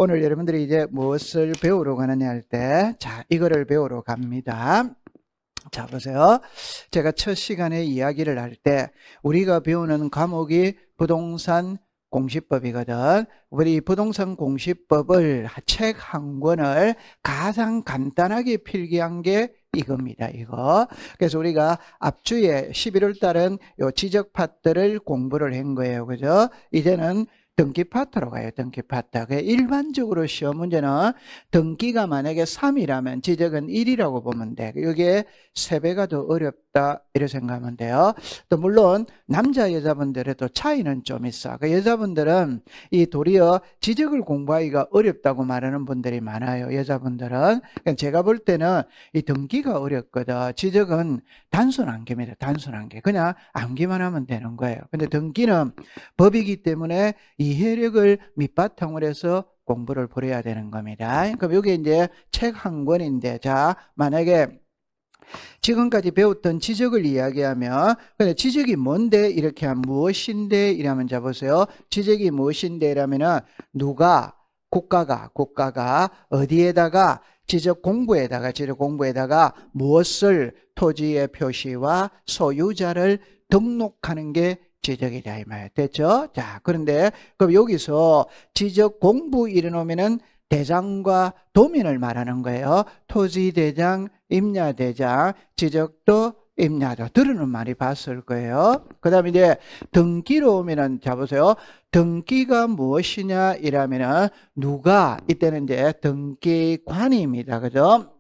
오늘 여러분들이 이제 무엇을 배우러 가느냐 할 때, 자, 이거를 배우러 갑니다. 자, 보세요. 제가 첫 시간에 이야기를 할 때, 우리가 배우는 과목이 부동산 공시법이거든. 우리 부동산 공시법을 책 한 권을 가장 간단하게 필기한 게 이겁니다. 이거. 그래서 우리가 앞주에 11월 달은 요 지적 파트를 공부를 한 거예요. 그죠? 이제는 등기 파트로 가요. 등기 파트. 일반적으로 시험 문제는 등기가 만약에 3이라면 지적은 1이라고 보면 돼. 이게 3배가 더 어렵다 이렇게 생각하면 돼요. 또 물론 남자 여자분들에도 차이는 좀 있어. 여자분들은 이 도리어 지적을 공부하기가 어렵다고 말하는 분들이 많아요. 여자분들은. 제가 볼 때는 이 등기가 어렵거든. 지적은 단순 암기입니다. 단순 암기. 그냥 암기만 하면 되는 거예요. 근데 등기는 법이기 때문에 이해력을 밑바탕으로 해서 공부를 벌여야 되는 겁니다. 그럼 여기 이제 책 한 권인데, 자, 만약에 지금까지 배웠던 지적을 이야기하면, 근데 지적이 뭔데? 이렇게 하면 무엇인데? 이라면 자 보세요. 지적이 무엇인데? 이라면은 누가, 국가가 어디에다가 지적 공부에다가 무엇을 토지의 표시와 소유자를 등록하는 게 지적이다 이 말 됐죠? 자, 그런데 그럼 여기서 지적 공부 이래놓으면은 대장과 도민을 말하는 거예요. 토지대장, 임야대장, 지적도 임야도 들으는 많이 봤을 거예요. 그 다음에 이제 등기로 오면은 자 보세요. 등기가 무엇이냐 이라면은 누가 이때는 이제 등기관입니다. 그죠?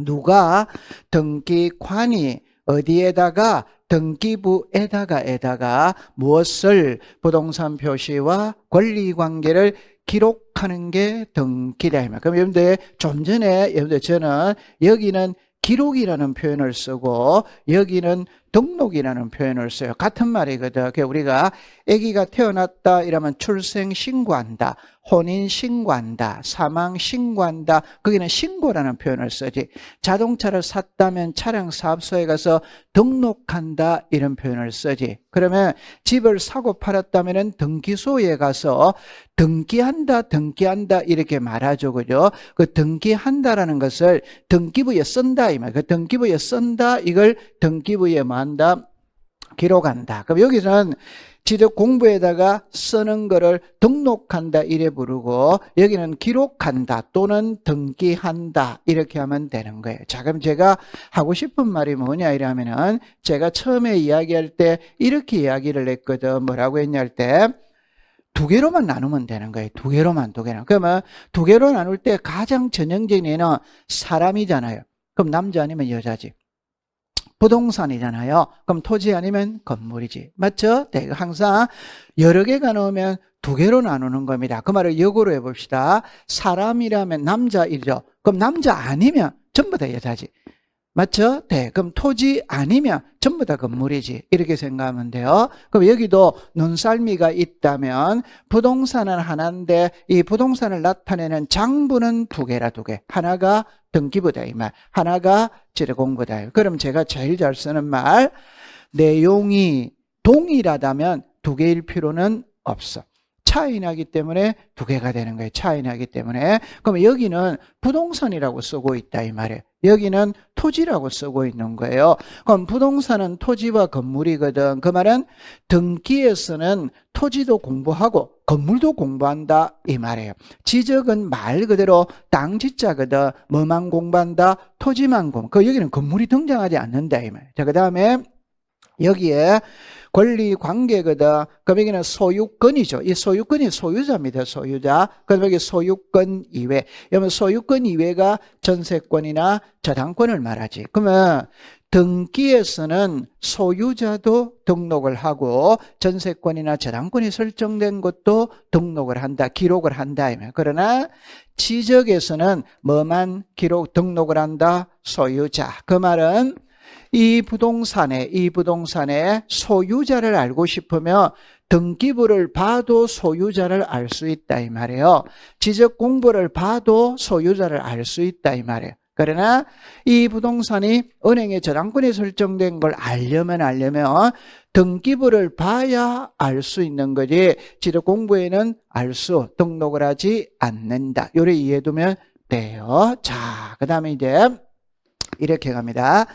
누가 등기관이 어디에다가 등기부에다가 무엇을 부동산 표시와 권리관계를 기록하는 게 등기다. 그럼 여러분들 좀 전에 여러분들 저는 여기는 기록이라는 표현을 쓰고 여기는 등록이라는 표현을 써요. 같은 말이거든. 우리가 아기가 태어났다 이러면 출생 신고한다, 혼인 신고한다, 사망 신고한다. 거기는 신고라는 표현을 쓰지. 자동차를 샀다면 차량 사업소에 가서 등록한다 이런 표현을 쓰지. 그러면 집을 사고 팔았다면 등기소에 가서 등기한다 이렇게 말하죠. 그죠? 그 등기한다라는 것을 등기부에 쓴다 이 말. 그 등기부에 쓴다 이걸 등기부에 한다? 기록한다. 그럼 여기서는 지적 공부에다가 쓰는 거를 등록한다 이래 부르고 여기는 기록한다 또는 등기한다 이렇게 하면 되는 거예요. 자, 그럼 제가 하고 싶은 말이 뭐냐 이러면은 제가 처음에 이야기할 때 이렇게 이야기를 했거든. 뭐라고 했냐 할 때 두 개로만 나누면 되는 거예요. 두 개로만. 그러면 두 개로 나눌 때 가장 전형적인 애는 사람이잖아요. 그럼 남자 아니면 여자지. 부동산이잖아요. 그럼 토지 아니면 건물이지. 맞죠? 네, 항상 여러 개가 나오면 두 개로 나누는 겁니다. 그 말을 역으로 해봅시다. 사람이라면 남자이죠. 그럼 남자 아니면 전부 다 여자지. 맞죠? 네. 그럼 토지 아니면 전부 다 건물이지. 이렇게 생각하면 돼요. 그럼 여기도 눈썰미가 있다면 부동산은 하나인데 이 부동산을 나타내는 장부는 두 개라 두 개. 하나가 등기부다 이 말. 하나가 지적공부다. 그럼 제가 제일 잘 쓰는 말 내용이 동일하다면 두 개일 필요는 없어. 차이 나기 때문에 두 개가 되는 거예요. 차이 나기 때문에. 그럼 여기는 부동산이라고 쓰고 있다 이 말이에요. 여기는 토지라고 쓰고 있는 거예요. 그럼 부동산은 토지와 건물이거든. 그 말은 등기에서는 토지도 공부하고 건물도 공부한다 이 말이에요. 지적은 말 그대로 땅 지자거든. 뭐만 공부한다? 토지만 공부. 여기는 건물이 등장하지 않는다 이 말이에요. 자, 그 다음에 여기에 권리 관계거든. 그럼 여기는 소유권이죠. 이 소유권이 소유자입니다. 소유자. 그럼 여기 소유권 이외. 여러분 소유권 이외가 전세권이나 저당권을 말하지. 그러면 등기에서는 소유자도 등록을 하고 전세권이나 저당권이 설정된 것도 등록을 한다. 기록을 한다. 그러나 지적에서는 뭐만 등록을 한다? 소유자. 그 말은 이 부동산의 소유자를 알고 싶으면 등기부를 봐도 소유자를 알 수 있다 이 말이에요. 지적 공부를 봐도 소유자를 알 수 있다 이 말이에요. 그러나 이 부동산이 은행의 저당권이 설정된 걸 알려면 등기부를 봐야 알 수 있는 거지 지적 공부에는 등록을 하지 않는다. 요래 이해해두면 돼요. 자, 그 다음에 이제 이렇게 갑니다.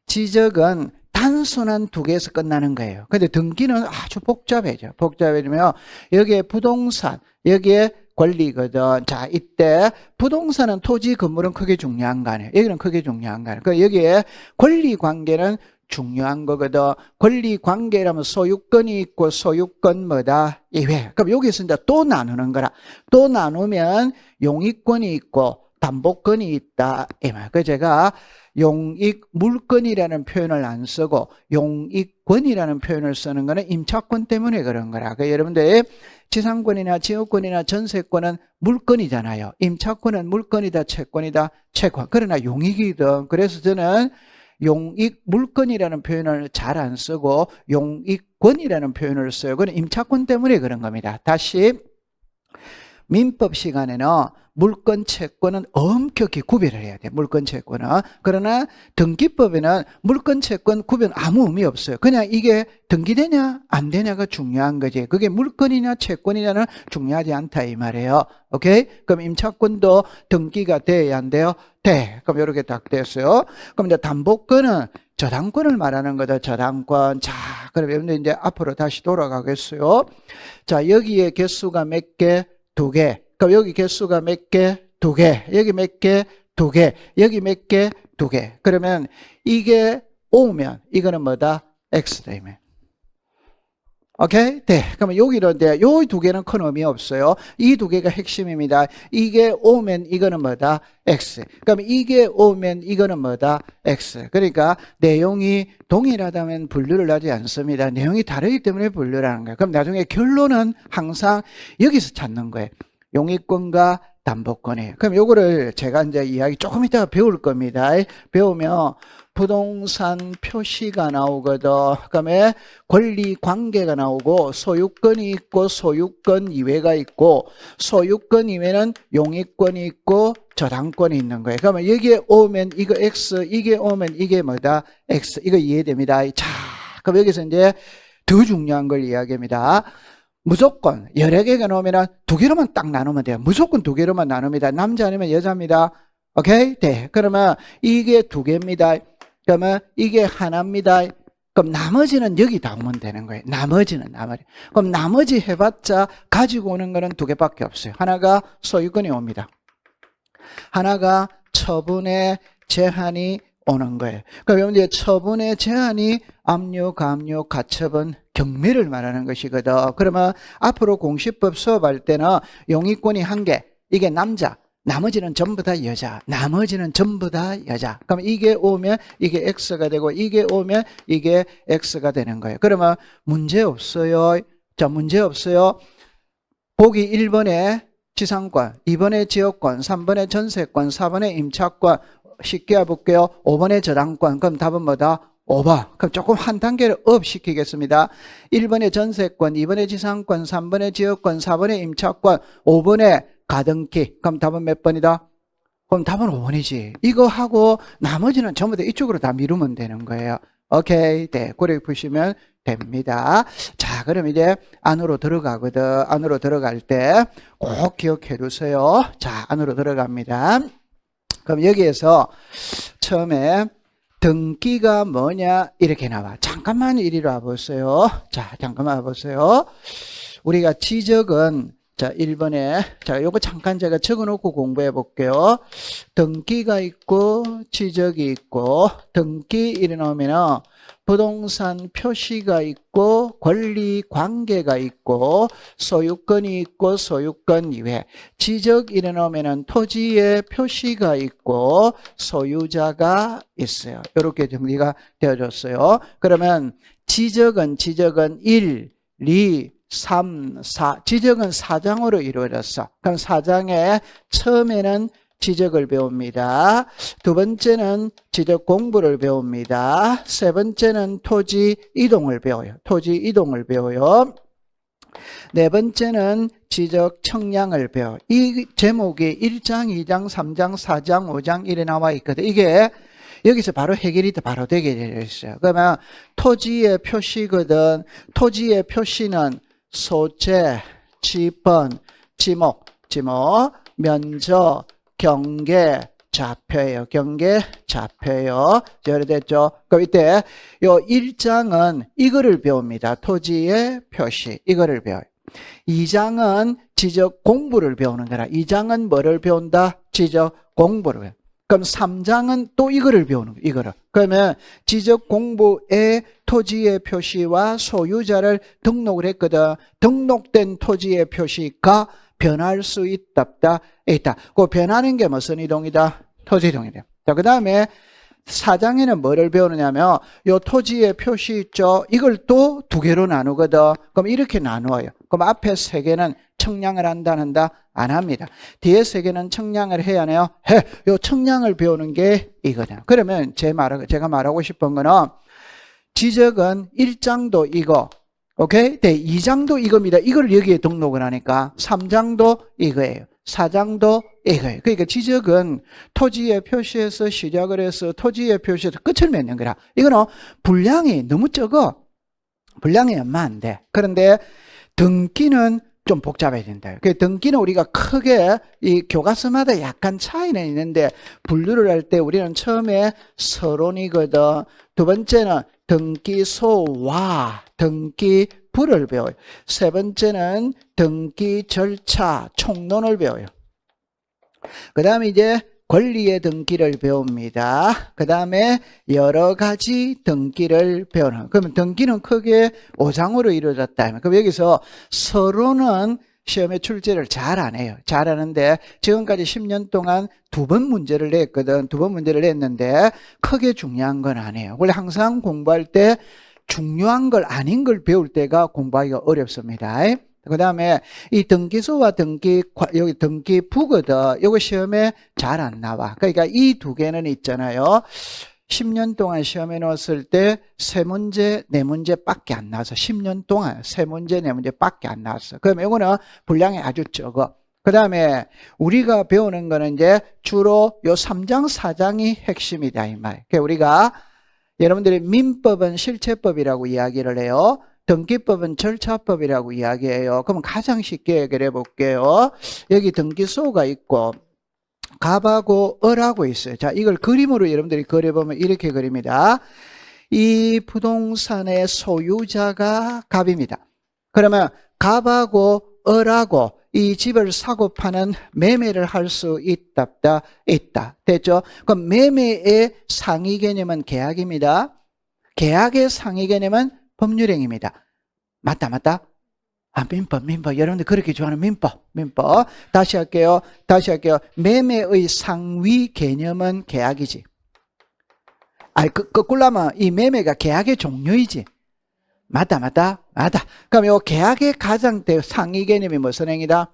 지적은 단순한 두 개에서 끝나는 거예요. 근데 등기는 아주 복잡해져. 복잡해지면 여기에 부동산, 여기에 권리거든. 자, 이때 부동산은 토지, 건물은 크게 중요한 거 아니에요. 여기는 크게 중요한 거 아니에요. 그러니까 여기에 권리 관계는 중요한 거거든. 권리 관계라면 소유권이 있고 소유권 뭐다? 이외. 그럼 여기서 이제 또 나누는 거라. 또 나누면 용익권이 있고 담보권이 있다. 이 말. 그 제가 용익 물권이라는 표현을 안 쓰고 용익권이라는 표현을 쓰는 거는 임차권 때문에 그런 거라. 그러니까 여러분들 지상권이나 지역권이나 전세권은 물권이잖아요. 임차권은 물권이다, 채권이다, 채권. 그러나 용익이든. 그래서 저는 용익 물권이라는 표현을 잘 안 쓰고 용익권이라는 표현을 써요. 그건 임차권 때문에 그런 겁니다. 다시 민법 시간에는 물권, 채권은 엄격히 구별을 해야 돼. 물권, 채권은. 그러나 등기법에는 물권, 채권 구별 아무 의미 없어요. 그냥 이게 등기되냐 안 되냐가 중요한 거지. 그게 물권이냐 채권이냐는 중요하지 않다 이 말이에요. 오케이? 그럼 임차권도 등기가 돼야 안 돼요? 돼. 그럼 이렇게 딱 됐어요. 그럼 이제 담보권은 저당권을 말하는 거다. 저당권. 자, 그럼 여러분들 이제 앞으로 다시 돌아가겠어요. 자, 여기에 개수가 몇 개? 2개. 그럼 여기 개수가 몇 개? 2개. 여기 몇 개? 2개. 여기 몇 개? 2개. 그러면 이게 오면 이거는 뭐다? X다. 오케이? 네. 그러면 여기는 요 2개는 큰 의미 없어요. 이 2개가 핵심입니다. 이게 오면 이거는 뭐다? X. 그럼 이게 오면 이거는 뭐다? X. 그러니까 내용이 동일하다면 분류를 하지 않습니다. 내용이 다르기 때문에 분류를 하는 거예요. 그럼 나중에 결론은 항상 여기서 찾는 거예요. 용익권과 담보권이에요. 그럼 요거를 제가 이제 이야기 조금 이따가 배울 겁니다. 배우면 부동산 표시가 나오거든. 그다음에 권리 관계가 나오고 소유권이 있고 소유권 이외가 있고 소유권 이외는 용익권이 있고 저당권이 있는 거예요. 그러면 여기에 오면 이거 X, 이게 오면 이게 뭐다? X. 이거 이해됩니다. 자, 그럼 여기서 이제 더 중요한 걸 이야기합니다. 무조건 여러 개가 나오면 2개로만 딱 나누면 돼요. 무조건 2개로만 나눕니다. 남자 아니면 여자입니다. 오케이? 네. 그러면 이게 2개입니다. 그러면 이게 하나입니다. 그럼 나머지는 여기 다 오면 되는 거예요. 나머지. 그럼 나머지 해봤자 가지고 오는 거는 2개밖에 없어요. 하나가 소유권이 옵니다. 하나가 처분의 제한이 오는 거예요. 그럼 이제 처분의 제한이 압류, 감류, 가처분, 경매를 말하는 것이거든. 그러면 앞으로 공시법 수업할 때는 용익권이 1개, 이게 남자, 나머지는 전부 다 여자. 나머지는 전부 다 여자. 그럼 이게 오면 이게 X가 되고 이게 오면 이게 X가 되는 거예요. 그러면 문제 없어요. 자, 문제 없어요. 보기 1번에 지상권, 2번에 지역권, 3번에 전세권, 4번에 임차권. 쉽게 해볼게요. 5번에 저당권. 그럼 답은 뭐다? 5번. 그럼 조금 한 단계를 업 시키겠습니다. 1번에 전세권, 2번에 지상권, 3번에 지역권, 4번에 임차권, 5번에 가등기. 그럼 답은 몇 번이다? 그럼 답은 5번이지. 이거 하고 나머지는 전부 다 이쪽으로 다 미루면 되는 거예요. 오케이. 네. 그래 보시면 됩니다. 자, 그럼 이제 안으로 들어가거든. 안으로 들어갈 때 꼭 기억해 두세요. 자, 안으로 들어갑니다. 그럼 여기에서 처음에 등기가 뭐냐 이렇게 나와. 잠깐만 이리로 와보세요. 자, 잠깐만 와보세요. 우리가 지적은 자 1번에 자 요거 잠깐 제가 적어놓고 공부해 볼게요. 등기가 있고 지적이 있고 등기 이래 나오면은 부동산 표시가 있고 권리 관계가 있고 소유권이 있고 소유권 이외 지적 이래 나오면은 토지의 표시가 있고 소유자가 있어요. 이렇게 정리가 되어졌어요. 그러면 지적은 1, 2, 3, 4 지적은 4장으로 이루어졌어. 그럼 4장에 처음에는 지적을 배웁니다. 두 번째는 지적 공부를 배웁니다. 세 번째는 토지 이동을 배워요. 토지 이동을 배워요. 네 번째는 지적 청량을 배워. 이 제목이 1장, 2장, 3장, 4장, 5장 이래 나와 있거든. 이게 여기서 바로 해결이 바로 되게 되어 있어요. 그러면 토지의 표시거든. 토지의 표시는 소재, 지번, 지목, 면적, 경계, 좌표예요. 경계, 좌표예요. 이해됐죠? 그럼 이때 요 1장은 이거를 배웁니다. 토지의 표시. 이거를 배워요. 2장은 지적 공부를 배우는 거라. 2장은 뭐를 배운다? 지적 공부를 배워요. 그럼 3장은 또 이거를 배우는 거예요. 이거를. 그러면 지적 공부의 토지의 표시와 소유자를 등록을 했거든. 등록된 토지의 표시가 변할 수 있다, 있다. 그 변하는 게 무슨 이동이다? 토지 이동이다. 자, 그 다음에 4장에는 뭐를 배우느냐면 요 토지의 표시 있죠. 이걸 또 두 개로 나누거든. 그럼 이렇게 나누어요. 그럼 앞에 세 개는 청량을 한다? 안 합니다. 뒤에 세 개는 청량을 해야 하네요. 요 청량을 배우는 게 이거다. 그러면 제가 말하고 싶은 거는 지적은 1장도 이거, 오케이? 네, 2장도 이겁니다. 이걸 여기에 등록을 하니까 3장도 이거예요. 4장도 이거예요. 그러니까 지적은 토지의 표시에서 시작을 해서 토지의 표시에서 끝을 맺는 거라. 이거는 분량이 너무 적어. 분량이 얼마 안 돼. 그런데 등기는 좀 복잡해야 된다. 그 등기는 우리가 크게 이 교과서마다 약간 차이는 있는데 분류를 할 때 우리는 처음에 서론이거든. 두 번째는 등기소와 등기부를 배워요. 세 번째는 등기 절차, 총론을 배워요. 그 다음에 이제 권리의 등기를 배웁니다. 그 다음에 여러 가지 등기를 배우는. 그러면 등기는 크게 5장으로 이루어졌다. 그럼 여기서 서론은 시험에 출제를 잘 안 해요. 잘 하는데 지금까지 10년 동안 2번 문제를 냈거든. 2번 문제를 냈는데 크게 중요한 건 아니에요. 원래 항상 공부할 때 중요한 걸 아닌 걸 배울 때가 공부하기가 어렵습니다. 그 다음에 이 등기소와 여기 등기부거든. 이거 시험에 잘 안 나와. 그러니까 이 두 개는 있잖아요. 10년 동안 시험에 넣었을 때 3문제, 4문제밖에 안 나와서 10년 동안 3문제, 4문제밖에 안 나왔어. 그럼 이거는 분량이 아주 적어. 그 다음에 우리가 배우는 거는 이제 주로 요 3장, 4장이 핵심이다 이 말. 그러니까 우리가 여러분들이 민법은 실체법이라고 이야기를 해요. 등기법은 절차법이라고 이야기해요. 그럼 가장 쉽게 얘기를 해볼게요. 여기 등기소가 있고 갑하고 을하고 있어요. 자, 이걸 그림으로 여러분들이 그려보면 이렇게 그립니다. 이 부동산의 소유자가 갑입니다. 그러면 갑하고 을하고 이 집을 사고 파는 매매를 할 수 있다. 됐죠? 그럼 매매의 상위 개념은 계약입니다. 계약의 상위 개념은 법률행위입니다. 맞다. 민법. 여러분들 그렇게 좋아하는 민법. 다시 할게요. 매매의 상위 개념은 계약이지. 거꾸로 하면 이 매매가 계약의 종류이지. 맞다. 그럼 요 계약의 가장 상위 개념이 무슨 행위다?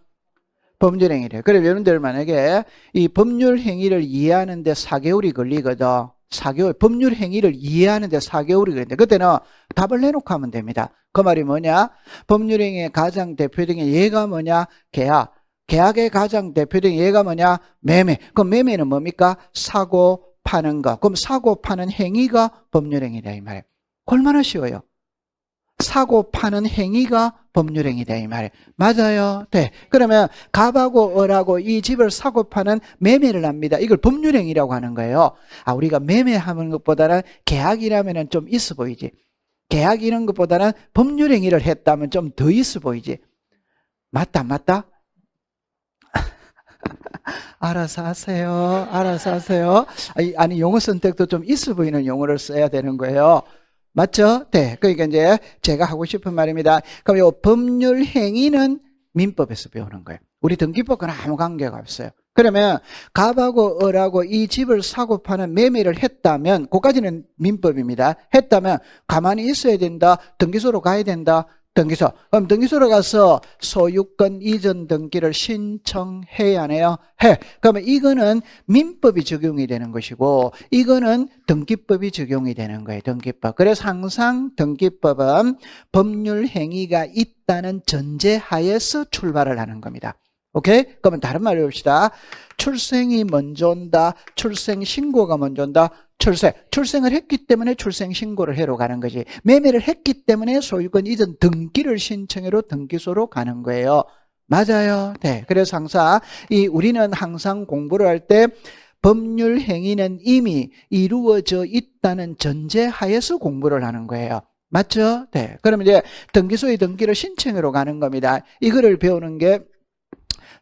법률행위래. 그럼 여러분들 만약에 이 법률행위를 이해하는데 4개월이 걸리거든. 4개월, 법률행위를 이해하는데 4개월이 걸리는데 그때는 답을 내놓고 하면 됩니다. 그 말이 뭐냐? 법률행위의 가장 대표적인 예가 뭐냐? 계약. 계약의 가장 대표적인 예가 뭐냐? 매매. 그럼 매매는 뭡니까? 사고 파는 거. 그럼 사고 파는 행위가 법률행위다 이 말이에요. 얼마나 쉬워요? 사고 파는 행위가 법률행위다 이 말이에요. 맞아요. 네. 그러면 갑하고 을하고 이 집을 사고 파는 매매를 합니다. 이걸 법률행위라고 하는 거예요. 우리가 매매하는 것보다는 계약이라면 좀 있어 보이지. 계약 이런 것보다는 법률행위를 했다면 좀 더 있어 보이지. 맞다. 알아서 하세요. 아니 용어 선택도 좀 있어 보이는 용어를 써야 되는 거예요. 맞죠? 네. 그러니까 이제 제가 하고 싶은 말입니다. 그럼 이 법률 행위는 민법에서 배우는 거예요. 우리 등기법과는 아무 관계가 없어요. 그러면 갑하고 을하고 이 집을 사고 파는 매매를 했다면, 그까지는 민법입니다. 했다면 가만히 있어야 된다. 등기소로 가야 된다. 등기소. 그럼 등기소로 가서 소유권 이전 등기를 신청해야 하네요. 해. 그러면 이거는 민법이 적용이 되는 것이고 이거는 등기법이 적용이 되는 거예요. 등기법. 그래서 항상 등기법은 법률 행위가 있다는 전제하에서 출발을 하는 겁니다. 오케이? 그러면 다른 말로 해봅시다. 출생이 먼저 온다. 출생 신고가 먼저 온다. 출생을 했기 때문에 출생 신고를 하러 가는 거지. 매매를 했기 때문에 소유권 이전 등기를 신청하러 등기소로 가는 거예요. 맞아요. 네. 그래서 항상 우리는 항상 공부를 할 때 법률 행위는 이미 이루어져 있다는 전제하에서 공부를 하는 거예요. 맞죠? 네. 그러면 이제 등기소의 등기를 신청하러 가는 겁니다. 이거를 배우는 게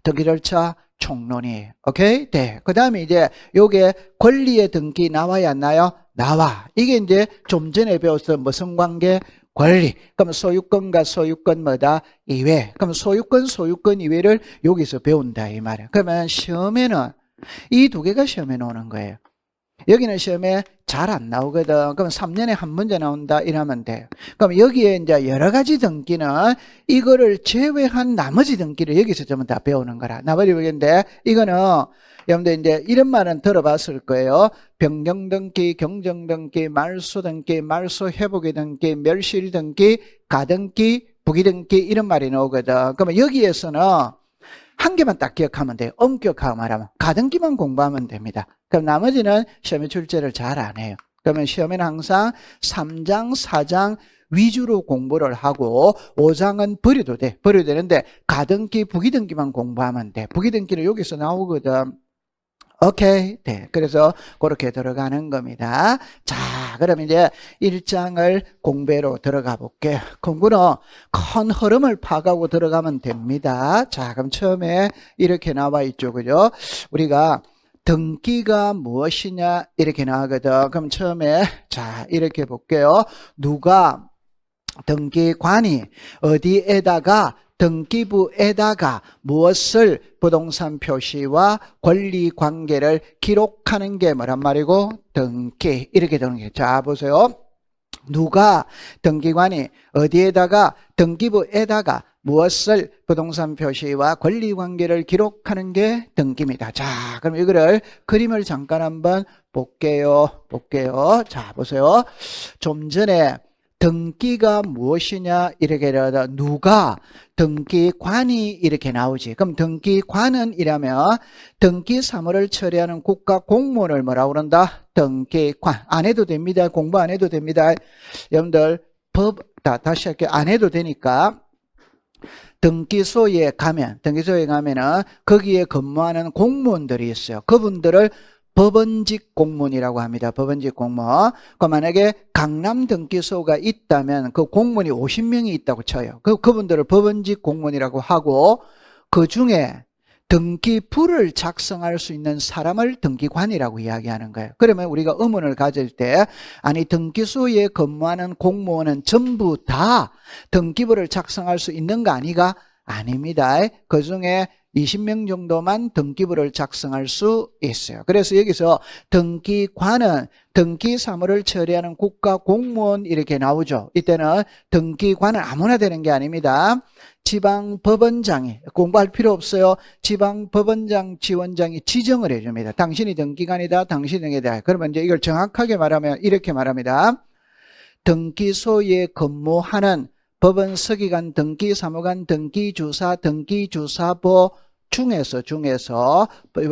등기 절차 총론이에요. 오케이? 네. 그 다음에 이제 요게 권리의 등기 나와야 안 나요? 나와. 이게 이제 좀 전에 배웠던 무슨 관계? 권리. 그럼 소유권과 소유권 뭐다? 이외. 그럼 소유권 이외를 여기서 배운다 이 말이에요. 그러면 시험에는 이 두 개가 시험에 나오는 거예요. 여기는 시험에 잘 안 나오거든. 그럼 3년에 한 문제 나온다 이러면 돼요. 그럼 여기에 이제 여러 가지 등기는 이거를 제외한 나머지 등기를 여기서 전부 다 배우는 거라. 나머지 배우는데 이거는 여러분들 이제 이런 말은 들어봤을 거예요. 변경 등기, 경정 등기, 말소 등기, 말소 회복의 등기, 멸실 등기, 가등기, 부기 등기 이런 말이 나오거든. 그러면 여기에서는 한 개만 딱 기억하면 돼요. 엄격하게 말하면. 가등기만 공부하면 됩니다. 그럼 나머지는 시험에 출제를 잘 안 해요. 그러면 시험에는 항상 3장, 4장 위주로 공부를 하고 5장은 버려도 돼. 버려도 되는데 가등기, 부기등기만 공부하면 돼. 부기등기는 여기서 나오거든. 오케이. 네. 그래서 그렇게 들어가는 겁니다. 자, 그럼 이제 1장을 공부로 들어가 볼게요. 공부는 큰 흐름을 파가고 들어가면 됩니다. 자, 그럼 처음에 이렇게 나와 있죠. 그죠? 우리가 등기가 무엇이냐 이렇게 나오거든. 그럼 처음에 자, 이렇게 볼게요. 누가 등기관이 어디에다가 등기부에다가 무엇을 부동산 표시와 권리 관계를 기록하는 게 뭐란 말이고 등기 이렇게 되는 게. 자 보세요. 누가 등기관이 어디에다가 등기부에다가 무엇을 부동산 표시와 권리 관계를 기록하는 게 등기입니다. 자 그럼 이거를 그림을 잠깐 한번 볼게요. 자 보세요. 좀 전에 등기가 무엇이냐 이렇게 되다 누가 등기관이 이렇게 나오지. 그럼 등기관은 이라면 등기 사무를 처리하는 국가 공무원을 뭐라고 그런다? 등기관. 안 해도 됩니다. 공부 안 해도 됩니다. 여러분들 다시 할게요. 안 해도 되니까 등기소에 가면은 거기에 근무하는 공무원들이 있어요. 그분들을 법원직 공무원이라고 합니다. 법원직 공무원. 만약에 강남 등기소가 있다면 그 공무원이 50명이 있다고 쳐요. 그분들을 법원직 공무원이라고 하고 그 중에 등기부를 작성할 수 있는 사람을 등기관이라고 이야기하는 거예요. 그러면 우리가 의문을 가질 때 아니 등기소에 근무하는 공무원은 전부 다 등기부를 작성할 수 있는 거 아니가? 아닙니다. 그 중에 20명 정도만 등기부를 작성할 수 있어요. 그래서 여기서 등기관은 등기사무를 처리하는 국가공무원 이렇게 나오죠. 이때는 등기관은 아무나 되는 게 아닙니다. 지방법원장이 공부할 필요 없어요. 지방법원장 지원장이 지정을 해줍니다. 당신이 등기관이다. 당신이 등기다. 그러면 이제 이걸 정확하게 말하면 이렇게 말합니다. 등기소에 근무하는 법원 서기관, 등기사무관, 등기주사, 등기주사부 중에서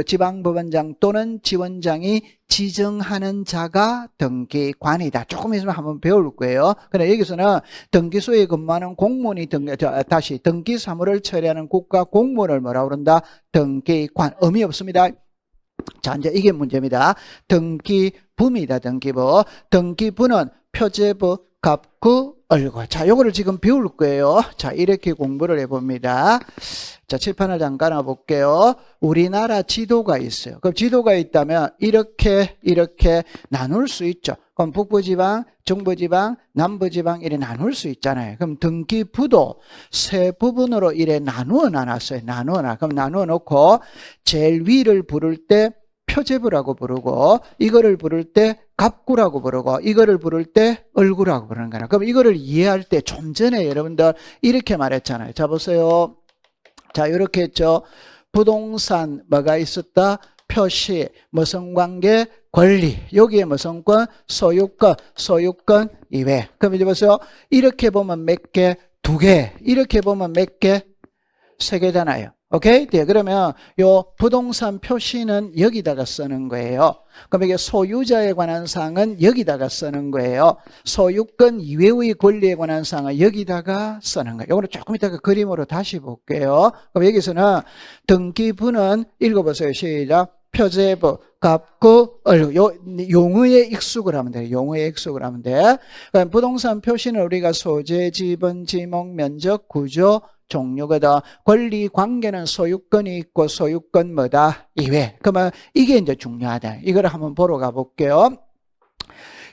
지방법원장 또는 지원장이 지정하는 자가 등기관이다. 조금 있으면 한번 배울 거예요. 그런데 여기서는 등기소에 근무하는 공무원이 다시 등기사무를 처리하는 국가 공무원을 뭐라고 그런다? 등기관. 의미 없습니다. 자, 이제 이게 문제입니다. 등기부입니다. 등기부는 표제부, 갑구, 얼굴. 자, 요거를 지금 배울 거예요. 자, 이렇게 공부를 해봅니다. 자, 칠판을 잠깐 놔볼게요. 우리나라 지도가 있어요. 그럼 지도가 있다면 이렇게 나눌 수 있죠. 그럼 북부지방, 중부지방, 남부지방 이렇게 나눌 수 있잖아요. 그럼 등기부도 세 부분으로 이렇게 나누어 놨어요. 그럼 나누어 놓고 제일 위를 부를 때 표제부라고 부르고, 이거를 부를 때 갑구라고 부르고, 이거를 부를 때 얼구라고 부르는 거야. 그럼 이거를 이해할 때 좀 전에 여러분들 이렇게 말했잖아요. 자, 보세요. 자, 이렇게 했죠. 부동산 뭐가 있었다? 표시, 무슨 관계? 권리. 여기에 무슨 권? 소유권, 소유권 이외. 그럼 이제 보세요. 이렇게 보면 몇 개? 두 개. 이렇게 보면 몇 개? 세 개잖아요. 오케이? 네, 그러면 요 부동산 표시는 여기다가 쓰는 거예요. 그럼 이게 소유자에 관한 사항은 여기다가 쓰는 거예요. 소유권 이외의 권리에 관한 사항은 여기다가 쓰는 거예요. 이거는 조금 이따가 그림으로 다시 볼게요. 그럼 여기서는 등기부는 읽어보세요. 시작. 표제부, 갑구, 얼구. 용어에 익숙을 하면 돼요. 용어에 익숙을 하면 돼. 그럼 부동산 표시는 우리가 소재, 지분, 지목, 면적, 구조, 종류거든. 권리 관계는 소유권이 있고 소유권 뭐다? 이외. 그러면 이게 이제 중요하다. 이걸 한번 보러 가볼게요.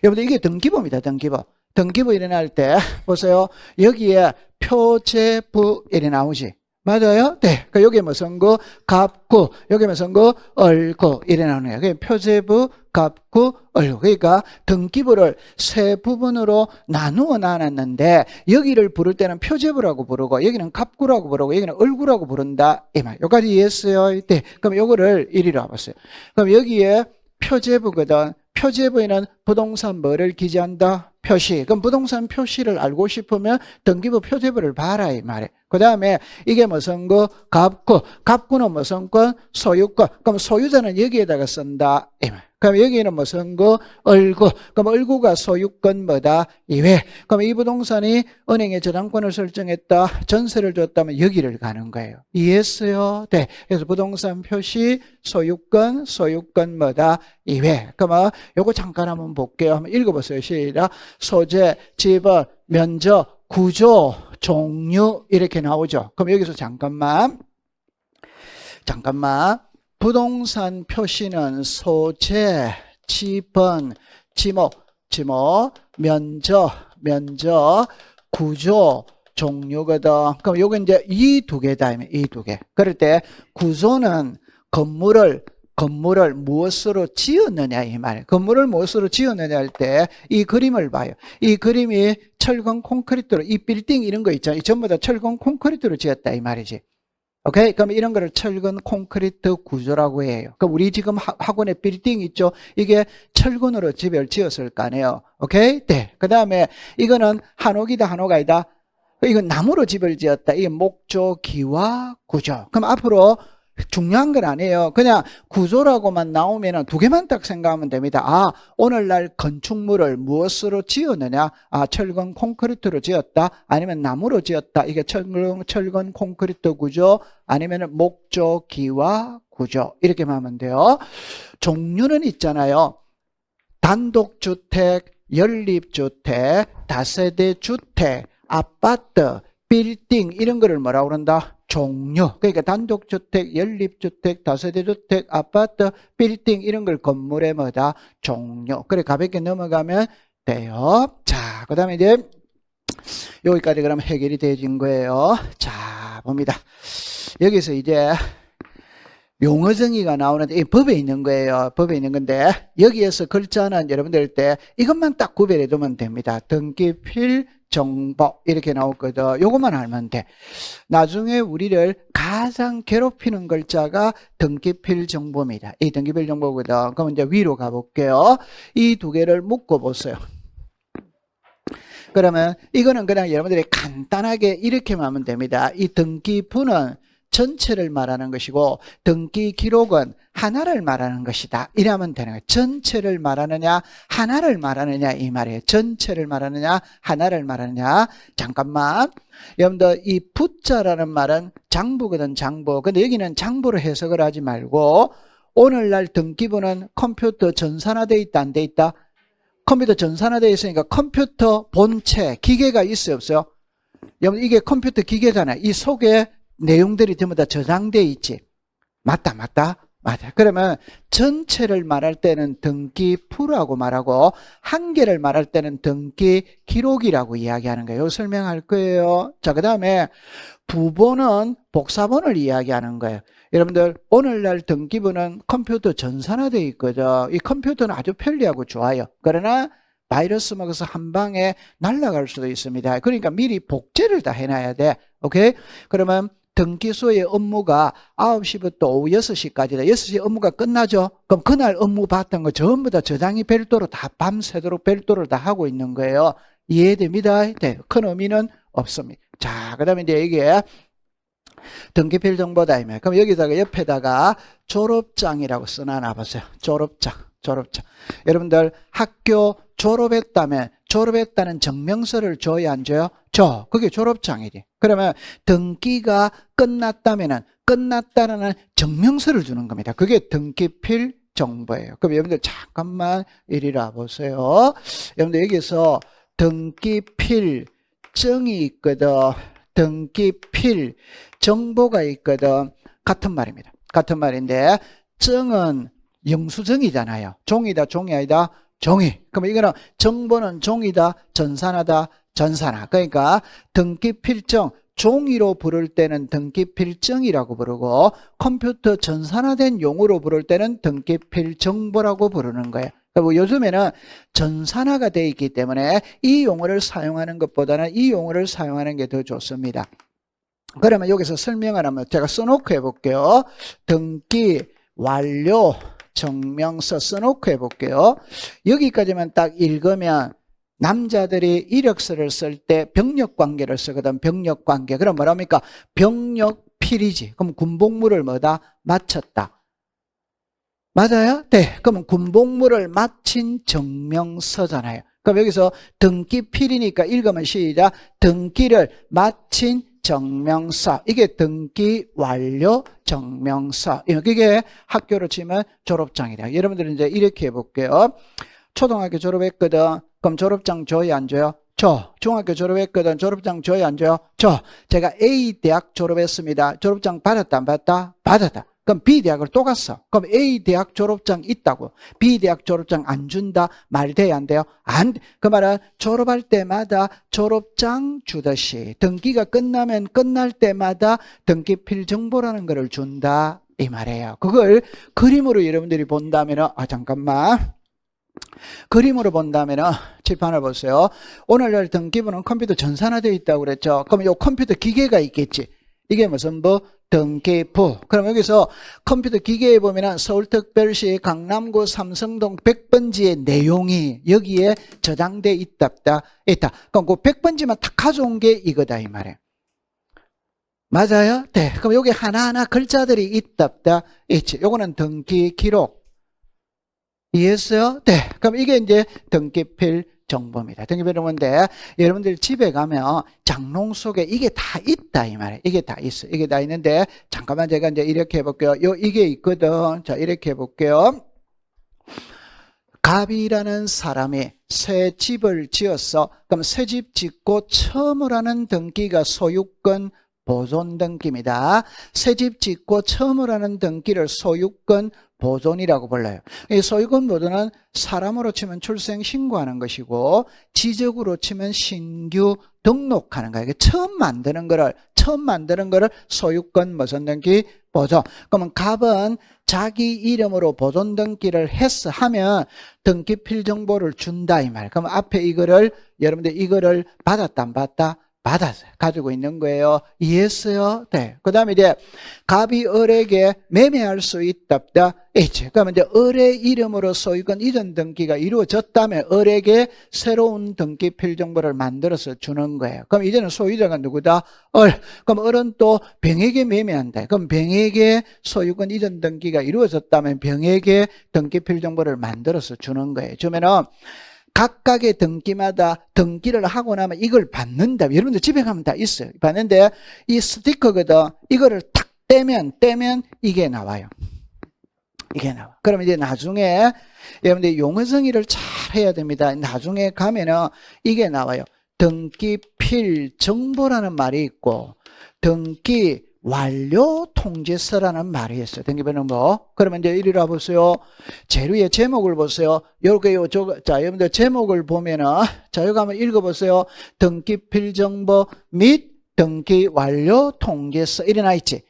여러분들 이게 등기부입니다. 등기부. 등기부 일어날 때 보세요. 여기에 표제부 이래 나오지. 맞아요? 네. 그러니까 여기 무슨 거? 갑구. 여기 무슨 거? 얼구. 이래 나오는 거예요. 그러니까 표제부, 갑구, 얼구. 그러니까 등기부를 세 부분으로 나누어 놨는데 여기를 부를 때는 표제부라고 부르고 여기는 갑구라고 부르고 여기는 얼구라고 부른다. 이 말. 여기까지 이해했어요? 네. 그럼 요거를 이리로 와보세요. 그럼 여기에 표제부거든. 표제부에는 부동산 뭐를 기재한다? 표시. 그럼 부동산 표시를 알고 싶으면 등기부 표제부를 봐라 이 말이에요. 그 다음에 이게 무슨 거? 갑구. 갑구는 무슨 권? 소유권. 그럼 소유자는 여기에다가 쓴다 이 말. 그럼 여기는 무슨 거? 얼구. 그럼 얼구가 소유권 뭐다? 이외. 그럼 이 부동산이 은행에 저당권을 설정했다. 전세를 줬다면 여기를 가는 거예요. 이해했어요? 네. 그래서 부동산 표시, 소유권, 소유권 뭐다? 이외. 그러면 요거 잠깐 한번 볼게요. 한번 읽어보세요. 시작. 소재, 지분, 면적, 구조, 종류 이렇게 나오죠. 그럼 여기서 잠깐만. 부동산 표시는 소재, 지분, 지목, 면적, 구조, 종류거든. 그럼 요거 이제 이 두 개다. 이 두 개. 그럴 때 구조는 건물을 무엇으로 지었느냐 이 말. 건물을 무엇으로 지었느냐 할 때 이 그림을 봐요. 이 그림이 철근 콘크리트로 이 빌딩 이런 거 있잖아요. 전부 다 철근 콘크리트로 지었다 이 말이지. 오케이? 그럼 이런 거를 철근 콘크리트 구조라고 해요. 그럼 우리 지금 학원에 빌딩 있죠? 이게 철근으로 집을 지었을 거 아니에요. 오케이? 네. 그 다음에 이거는 한옥이다, 한옥 아니다. 이건 나무로 집을 지었다. 이게 목조, 기와, 구조. 그럼 앞으로 중요한 건 아니에요. 그냥 구조라고만 나오면 두 개만 딱 생각하면 됩니다. 아, 오늘날 건축물을 무엇으로 지었느냐? 아, 철근 콘크리트로 지었다? 아니면 나무로 지었다? 이게 철근 콘크리트 구조? 아니면 목조, 기와, 구조? 이렇게만 하면 돼요. 종류는 있잖아요. 단독주택, 연립주택, 다세대주택, 아파트, 빌딩 이런 거를 뭐라고 그런다? 종류. 그러니까 단독주택, 연립주택, 다세대주택, 아파트, 빌딩 이런 걸 건물의 뭐다? 종류. 그래 가볍게 넘어가면 돼요. 자, 그 다음에 이제 여기까지 그럼 해결이 되어진 거예요. 자, 봅니다. 여기서 이제 용어 정의가 나오는데 이 법에 있는 거예요. 법에 있는 건데 여기에서 글자는 여러분들 때 이것만 딱 구별해 두면 됩니다. 등기필 정보 이렇게 나오거든. 요것만 알면 돼. 나중에 우리를 가장 괴롭히는 글자가 등기필 정보입니다. 이 등기필 정보거든. 그럼 이제 위로 가볼게요. 이 두 개를 묶어 보세요. 그러면 이거는 그냥 여러분들이 간단하게 이렇게만 하면 됩니다. 이 등기부는 전체를 말하는 것이고 등기 기록은 하나를 말하는 것이다. 이러면 되는 거예요. 전체를 말하느냐 하나를 말하느냐 이 말이에요. 전체를 말하느냐 하나를 말하느냐. 잠깐만. 여러분들 이 부자라는 말은 장부거든 장부. 근데 여기는 장부로 해석을 하지 말고 오늘날 등기부는 컴퓨터 전산화되어 있다 안 돼 있다? 컴퓨터 전산화되어 있으니까 컴퓨터 본체 기계가 있어요 없어요? 여러분 이게 컴퓨터 기계잖아요. 이 속에 내용들이 전부 다 저장돼 있지. 맞다. 그러면 전체를 말할 때는 등기부라고 말하고 한 개를 말할 때는 등기 기록이라고 이야기하는 거예요. 설명할 거예요. 자, 그 다음에 부본은 복사본을 이야기하는 거예요. 여러분들 오늘날 등기부는 컴퓨터 전산화되어 있거든. 이 컴퓨터는 아주 편리하고 좋아요. 그러나 바이러스 먹어서 한 방에 날아갈 수도 있습니다. 그러니까 미리 복제를 다 해놔야 돼. 오케이? 그러면 등기소의 업무가 9시부터 오후 6시까지다. 6시 업무가 끝나죠? 그럼 그날 업무 봤던 거 전부 다 저장이 별도로 다 밤새도록 별도로 다 하고 있는 거예요. 이해됩니다? 네. 큰 의미는 없습니다. 자, 그 다음에 이제 이게 등기필 정보다. 그럼 여기다가 옆에다가 졸업장이라고 써놔 보세요. 졸업장. 여러분들 학교 졸업했다는 증명서를 줘야 안 줘요? 줘. 그게 졸업장이지. 그러면 등기가 끝났다는 증명서를 주는 겁니다. 그게 등기필 정보예요. 그럼 여러분들 잠깐만 이리라 보세요. 여러분들 여기서 등기필 정이 있거든. 등기필 정보가 있거든. 같은 말입니다. 같은 말인데 정은 영수증이잖아요. 종이다, 종이 아니다? 종이. 그럼 이거는 정보는 종이다, 전산하다, 전산화. 그러니까 등기필정, 종이로 부를 때는 등기필정이라고 부르고 컴퓨터 전산화된 용어로 부를 때는 등기필정보라고 부르는 거예요. 그리고 요즘에는 전산화가 되어 있기 때문에 이 용어를 사용하는 것보다는 이 용어를 사용하는 게 더 좋습니다. 그러면 여기서 설명을 한번 제가 써놓고 해볼게요. 등기 완료 증명서 써놓고 해볼게요. 여기까지만 딱 읽으면 남자들이 이력서를 쓸 때 병력관계를 쓰거든. 병력관계. 그럼 뭐랍니까? 병력필이지. 그럼 군복무를 뭐다? 마쳤다. 맞아요? 네. 그러면 군복무를 마친 증명서잖아요. 그럼 여기서 등기필이니까 읽으면 시작. 등기를 마친 증명서. 이게 등기 완료 증명서. 이게 학교로 치면 졸업장이다. 여러분들은 이제 이렇게 해볼게요. 초등학교 졸업했거든. 그럼 졸업장 줘야 안 줘요? 줘. 중학교 졸업했거든. 졸업장 줘야 안 줘요? 줘. 제가 A 대학 졸업했습니다. 졸업장 받았다 안 받았다? 받았다. 그럼 B 대학을 또 갔어. 그럼 A 대학 졸업장 있다고. B 대학 졸업장 안 준다? 말 돼야 안 돼요? 안 돼. 그 말은 졸업할 때마다 졸업장 주듯이 등기가 끝나면 끝날 때마다 등기필 정보라는 거를 준다 이 말이에요. 그걸 그림으로 여러분들이 본다면은 잠깐만. 그림으로 본다면은 칠판을 보세요. 오늘날 등기부는 컴퓨터 전산화되어 있다고 그랬죠. 그럼 이 컴퓨터 기계가 있겠지. 이게 무슨 부? 등기부. 그럼 여기서 컴퓨터 기계에 보면은 서울특별시 강남구 삼성동 100번지의 내용이 여기에 저장돼 있다. 그럼 그 100번지만 딱 가져온 게 이거다 이 말이에요. 맞아요? 네. 그럼 여기 하나하나 글자들이 있다. 있지. 요거는 등기 기록. 이해했어요? 네. 그럼 이게 이제 등기필 정보입니다. 등기필 정보인데 여러분들 집에 가면 장롱 속에 이게 다 있다 이 말이에요. 이게 다 있어. 이게 다 있는데 잠깐만 제가 이제 이렇게 해볼게요. 이게 있거든. 자 이렇게 해볼게요. 갑이라는 사람이 새 집을 지었어. 그럼 새 집 짓고 처음으로 하는 등기가 소유권 보존 등기입니다. 새 집 짓고 처음으로 하는 등기를 소유권 보존이라고 불러요. 이 소유권 보존은 사람으로 치면 출생 신고하는 것이고 지적으로 치면 신규 등록하는 거예요. 처음 만드는 거를 소유권 보존 등기 보존. 그러면 갑은 자기 이름으로 보존 등기를 했어 하면 등기필 정보를 준다 이 말. 그럼 앞에 이거를 여러분들 이거를 받았다 안 받았다? 받았어요. 가지고 있는 거예요. 이해했어요? 네. 그 다음에 이제 갑이 을에게 매매할 수 있다. 있지. 그러면 이제 을의 이름으로 소유권 이전 등기가 이루어졌다면 을에게 새로운 등기필 정보를 만들어서 주는 거예요. 그럼 이제는 소유자가 누구다? 을. 그럼 을은 또 병에게 매매한다. 그럼 병에게 소유권 이전 등기가 이루어졌다면 병에게 등기필 정보를 만들어서 주는 거예요. 주면은 각각의 등기마다 등기를 하고 나면 이걸 받는다. 여러분들 집에 가면 다 있어요. 받는데 이 스티커거든. 이거를 탁 떼면 이게 나와요. 이게 나와. 그럼 이제 나중에 여러분들 용어정의를 잘 해야 됩니다. 나중에 가면은 이게 나와요. 등기필 정보라는 말이 있고 등기 완료 통지서라는 말이 있어요. 등기부는 뭐? 그러면 이제 이리라 보세요. 재료의 제목을 보세요. 요렇게요. 자, 여러분들 제목을 보면은, 자, 여기 한번 읽어보세요. 등기필 정보 및 등기 완료 통지서. 이래 나 있지.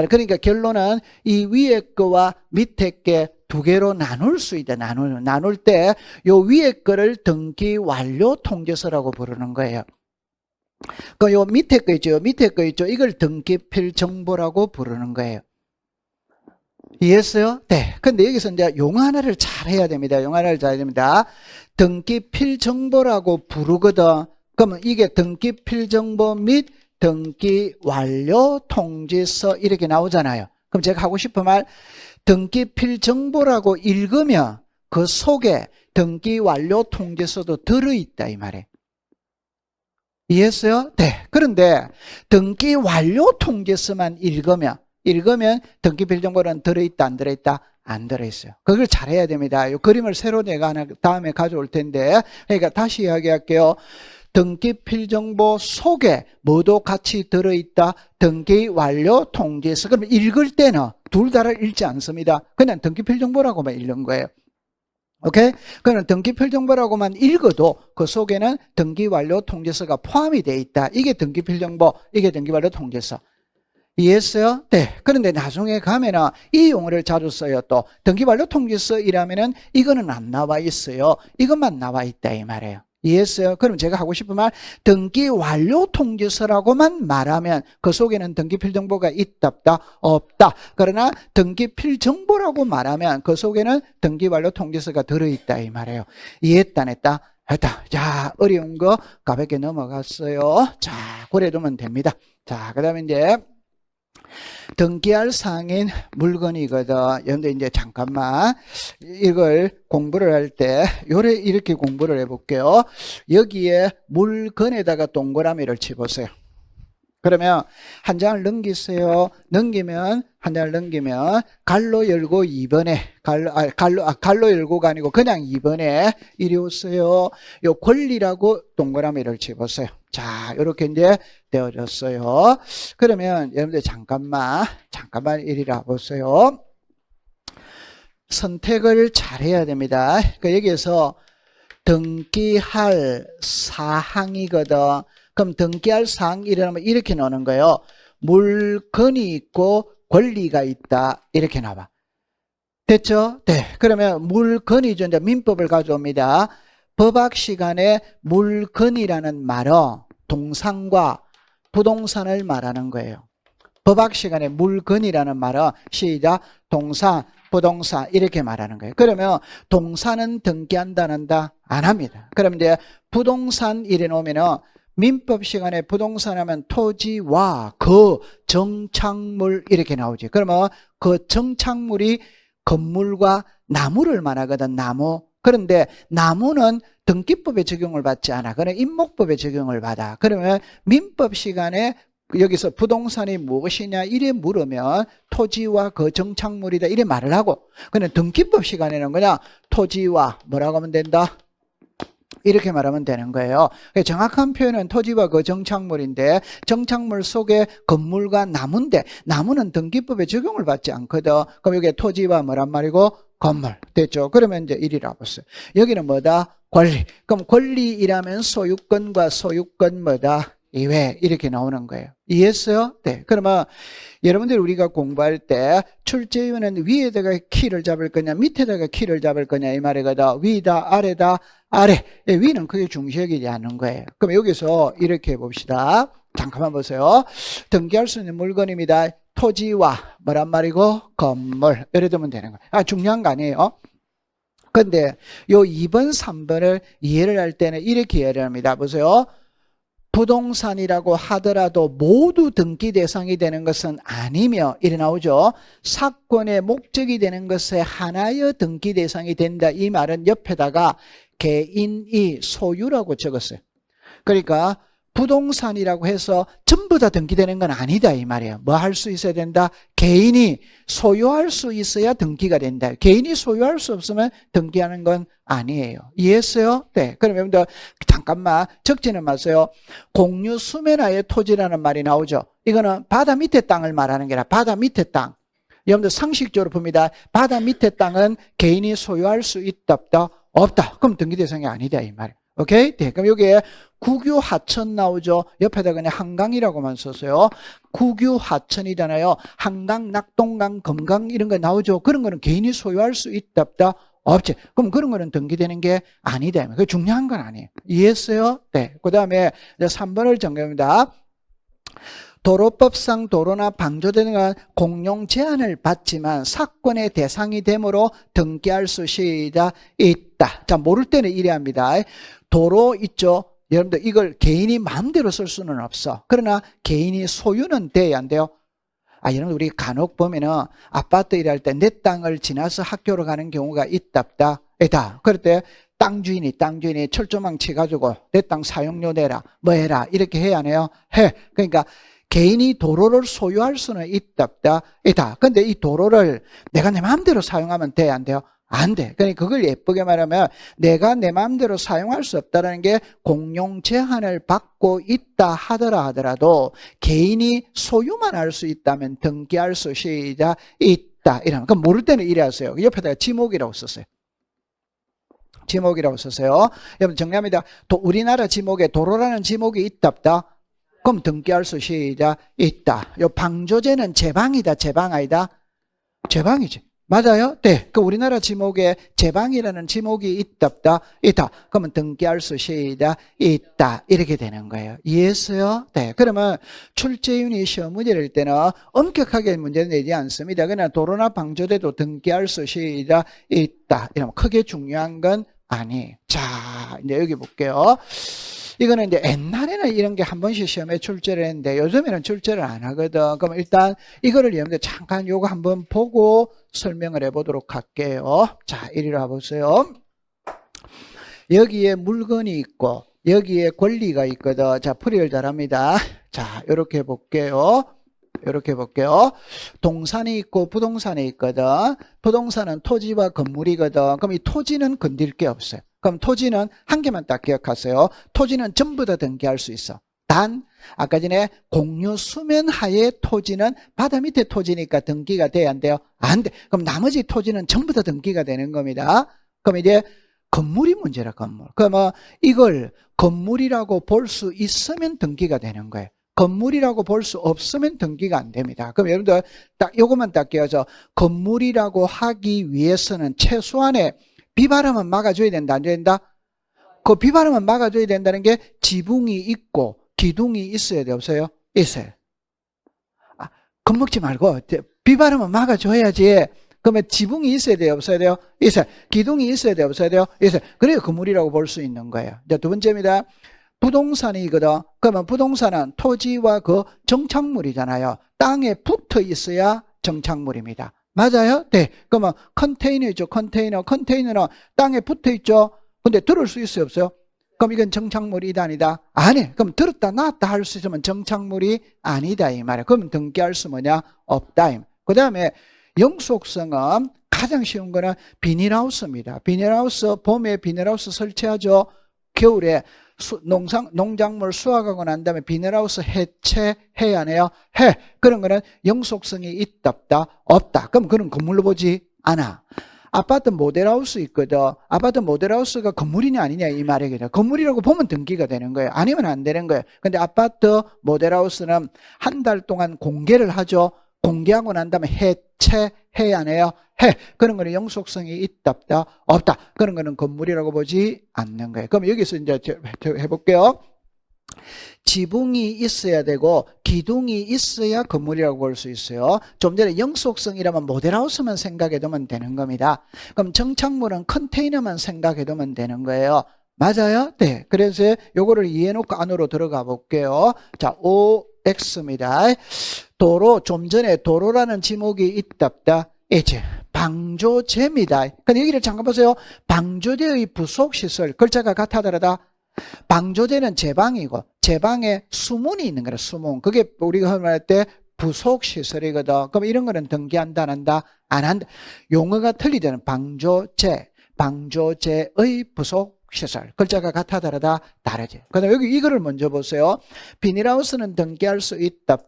그러니까 결론은 이 위에 거와 밑에 게 두 개로 나눌 수 있다. 나눌 때 요 위에 거를 등기 완료 통지서라고 부르는 거예요. 그 요 밑에 거 있죠. 밑에 거 있죠. 이걸 등기필 정보라고 부르는 거예요. 이해했어요? 네. 근데 여기서 이제 용어를 잘 해야 됩니다. 용어를 잘 해야 됩니다. 등기필 정보라고 부르거든. 그러면 이게 등기필 정보 및 등기 완료 통지서 이렇게 나오잖아요. 그럼 제가 하고 싶은 말, 등기필 정보라고 읽으면 그 속에 등기 완료 통지서도 들어있다 이 말이에요. 이해했어요? 네. 그런데 등기 완료 통지서만 읽으면 등기필 정보는 들어있다 안 들어있다? 안 들어있어요. 그걸 잘해야 됩니다. 이 그림을 새로 내가 하나 다음에 가져올 텐데, 그러니까 다시 이야기할게요. 등기필 정보 속에 뭐도 같이 들어있다. 등기 완료 통지서. 그러면 읽을 때는 둘 다를 읽지 않습니다. 그냥 등기필 정보라고만 읽는 거예요. 오케이? 그러면 등기필 정보라고만 읽어도 그 속에는 등기 완료 통지서가 포함이 돼 있다. 이게 등기필 정보, 이게 등기 완료 통지서. 이해했어요? 네. 그런데 나중에 가면은 이 용어를 자주 써요. 또 등기 완료 통지서 이라면은 이거는 안 나와 있어요. 이것만 나와 있다 이 말이에요. 이해했어요? 그럼 제가 하고 싶은 말, 등기 완료 통지서라고만 말하면 그 속에는 등기필 정보가 있다 없다. 그러나 등기필 정보라고 말하면 그 속에는 등기 완료 통지서가 들어있다 이 말이에요. 이해했다 안 했다? 했다. 자, 어려운 거 가볍게 넘어갔어요. 자, 그래 두면 됩니다. 자, 그 다음에 이제 등기할 사항인 물건이거든. 여러분들 이제 잠깐만 이걸 공부를 할 때 이렇게 공부를 해볼게요. 여기에 물건에다가 동그라미를 치보세요. 그러면 한 장을 넘기세요. 한 장을 넘기면 갈로 열고 2번에 갈로 열고가 아니고 그냥 2번에 이리 오세요. 요 권리라고 동그라미를 치보세요. 자, 이렇게 이제 되어졌어요. 그러면 여러분들 잠깐만 이리라 보세요. 선택을 잘 해야 됩니다. 그러니까 여기에서 등기할 사항이거든. 그럼 등기할 사항 이라면 이렇게 나오는 거예요. 물건이 있고 권리가 있다. 이렇게 나와. 됐죠? 네. 그러면 물건이죠. 이제 민법을 가져옵니다. 법학 시간에 물건이라는 말은 동산과 부동산을 말하는 거예요. 법학 시간에 물건이라는 말은 시작 동산, 부동산 이렇게 말하는 거예요. 그러면 동산은 등기한다 안 한다? 안 합니다. 그럼 이제 부동산 이래 놓으면은 민법 시간에 부동산 하면 토지와 그 정착물 이렇게 나오지. 그러면 그 정착물이 건물과 나무를 말하거든. 나무. 그런데 나무는 등기법에 적용을 받지 않아. 그러나 임목법에 적용을 받아. 그러면 민법 시간에 여기서 부동산이 무엇이냐 이래 물으면 토지와 그 정착물이다 이래 말을 하고, 그냥 등기법 시간에는 그냥 토지와 뭐라고 하면 된다? 이렇게 말하면 되는 거예요. 정확한 표현은 토지와 그 정착물인데 정착물 속에 건물과 나무인데 나무는 등기법에 적용을 받지 않거든. 그럼 여기 토지와 뭐란 말이고? 건물. 됐죠? 그러면 이제 이리라 보세요. 여기는 뭐다? 권리. 그럼 권리이라면 소유권과 소유권 뭐다? 이외 이렇게 나오는 거예요. 이해했어요? 네. 그러면 여러분들 우리가 공부할 때 출제위원은 위에다가 키를 잡을 거냐 밑에다가 키를 잡을 거냐 이 말이거든. 위다 아래다 아래. 위는 그게 중시여기지 않는 거예요. 그럼 여기서 이렇게 해봅시다. 잠깐만 보세요. 등기할 수 있는 물건입니다. 토지와 뭐란 말이고? 건물. 예를 들면 되는 거예요. 중요한 거 아니에요. 근데 요 2번 3번을 이해를 할 때는 이렇게 이해를 합니다. 보세요. 부동산이라고 하더라도 모두 등기 대상이 되는 것은 아니며 이래 나오죠. 사건의 목적이 되는 것에 하나여 등기 대상이 된다. 이 말은 옆에다가 개인이 소유라고 적었어요. 그러니까 부동산이라고 해서 전부 다 등기되는 건 아니다 이 말이에요. 뭐 할 수 있어야 된다? 개인이 소유할 수 있어야 등기가 된다. 개인이 소유할 수 없으면 등기하는 건 아니에요. 이해했어요? 네. 그럼 여러분들 잠깐만 적지는 마세요. 공유 수면하의 토지라는 말이 나오죠. 이거는 바다 밑에 땅을 말하는 게 아니라 바다 밑에 땅. 여러분들 상식적으로 봅니다. 바다 밑에 땅은 개인이 소유할 수 있다 없다? 없다. 그럼 등기 대상이 아니다 이 말이에요. 오케이? 네. 그럼 여기에 국유 하천 나오죠. 옆에다 그냥 한강이라고만 썼어요. 국유 하천이잖아요. 한강, 낙동강, 금강 이런 거 나오죠. 그런 거는 개인이 소유할 수 있다 없다? 없지. 그럼 그런 거는 등기되는 게 아니다. 그게 중요한 건 아니에요. 이해했어요? 네. 그 다음에 3번을 정리합니다. 도로법상 도로나 방조되는 건 공용 제한을 받지만 사건의 대상이 되므로 등기할 수 있다. 자, 모를 때는 이래 합니다. 도로 있죠? 여러분들 이걸 개인이 마음대로 쓸 수는 없어. 그러나 개인이 소유는 돼야 안 돼요? 여러분 우리 간혹 보면은 아파트 일할 때 내 땅을 지나서 학교로 가는 경우가 있답다. 그럴 때 땅 주인이 철조망 치가지고 내 땅 사용료 내라, 뭐 해라 이렇게 해야 하네요. 그러니까 개인이 도로를 소유할 수는 있답다. 근데 이 도로를 내가 내 마음대로 사용하면 돼, 안 돼요? 안 돼. 그러니까 그걸 예쁘게 말하면 내가 내 마음대로 사용할 수 없다는 게 공용 제한을 받고 있다 하더라도 개인이 소유만 할 수 있다면 등기할 수 있다. 이러면. 그럼 모를 때는 이래 하세요. 옆에다가 지목이라고 썼어요. 지목이라고 썼어요. 여러분 정리합니다. 우리나라 지목에 도로라는 지목이 있답다. 그럼 등기할 수 있다. 요 방조제는 제방이다, 제방 아니다? 제방이지. 맞아요? 네. 그 우리나라 지목에 제방이라는 지목이 있다. 그러면 등기할 수 있다. 이렇게 되는 거예요. 이해했어요? 네. 그러면 출제윤이 시험 문제를 낼 때는 엄격하게 문제를 내지 않습니다. 그냥 도로나 방조돼도 등기할 수 있다. 이러면 크게 중요한 건 아니에요. 자, 이제 여기 볼게요. 이거는 이제 옛날에는 이런 게 한 번씩 시험에 출제를 했는데 요즘에는 출제를 안 하거든. 그럼 일단 이거를 여러분들 잠깐 요거 한번 보고 설명을 해보도록 할게요. 자, 이리로 와보세요. 여기에 물건이 있고 여기에 권리가 있거든. 자, 풀이를 잘합니다. 자, 이렇게 볼게요. 동산이 있고 부동산이 있거든. 부동산은 토지와 건물이거든. 그럼 이 토지는 건들 게 없어요. 그럼 토지는 한 개만 딱 기억하세요. 토지는 전부 다 등기할 수 있어. 단 아까 전에 공유 수면 하에 토지는 바다 밑에 토지니까 등기가 돼야 안 돼요? 안 돼. 그럼 나머지 토지는 전부 다 등기가 되는 겁니다. 그럼 이제 건물이 문제라, 건물. 그러면 이걸 건물이라고 볼 수 있으면 등기가 되는 거예요. 건물이라고 볼 수 없으면 등기가 안 됩니다. 그럼 여러분들 딱 요것만 딱 끼워서 건물이라고 하기 위해서는 최소한의 비바람은 막아줘야 된다, 안 줘야 된다? 그 비바람은 막아줘야 된다는 게 지붕이 있고 기둥이 있어야 돼, 없어요? 있어요. 겁먹지 말고 비바람은 막아줘야지. 그러면 지붕이 있어야 돼요, 없어야 돼요? 있어요. 기둥이 있어야 돼요, 없어야 돼요? 있어요. 그래야 건물이라고 볼 수 있는 거예요. 이제 두 번째입니다. 부동산이거든. 그러면 부동산은 토지와 그 정착물이잖아요. 땅에 붙어 있어야 정착물입니다. 맞아요? 네. 그러면 컨테이너죠. 컨테이너는 땅에 붙어 있죠. 근데 들을 수 있어요, 없어요? 그럼 이건 정착물이다, 아니다? 아니. 그럼 들었다 놨다 할 수 있으면 정착물이 아니다 이 말이야. 그러면 등기할 수 뭐냐? 없다. 그 다음에 영속성은 가장 쉬운 거는 비닐하우스입니다. 비닐하우스, 봄에 비닐하우스 설치하죠. 겨울에 농작물 수확하고 난 다음에 비닐하우스 해체해야 하네요. 그런 거는 영속성이 있다, 없다. 그럼 그런 건물로 보지 않아. 아파트 모델하우스 있거든. 아파트 모델하우스가 건물이냐 아니냐 이 말이거든. 건물이라고 보면 등기가 되는 거예요. 아니면 안 되는 거예요. 근데 아파트 모델하우스는 한 달 동안 공개를 하죠. 공개하고 난 다음에 해체해야 하네요. 그런 거는 영속성이 있다, 없다. 그런 거는 건물이라고 보지 않는 거예요. 그럼 여기서 이제 해볼게요. 지붕이 있어야 되고 기둥이 있어야 건물이라고 볼 수 있어요. 좀 전에 영속성이라면 모델하우스만 생각해 두면 되는 겁니다. 그럼 정착물은 컨테이너만 생각해 두면 되는 거예요. 맞아요? 네. 그래서 요거를 이해해놓고 안으로 들어가 볼게요. 자, OX입니다. 도로, 좀 전에 도로라는 지목이 있답다. 이제 방조제입니다. 근데 여기를 잠깐 보세요. 방조제의 부속시설, 글자가 같아더라다. 방조제는 제방이고 제방에 수문이 있는 거라, 수문. 그게 우리가 말할 때 부속시설이거든. 그럼 이런 거는 등기한다, 안 한다? 안 한다. 용어가 틀리잖아요. 방조제, 방조제의 부속시설. 글자가 같아더라다, 다르지. 그 다음에 여기 이거를 먼저 보세요. 비닐하우스는 등기할 수 있다,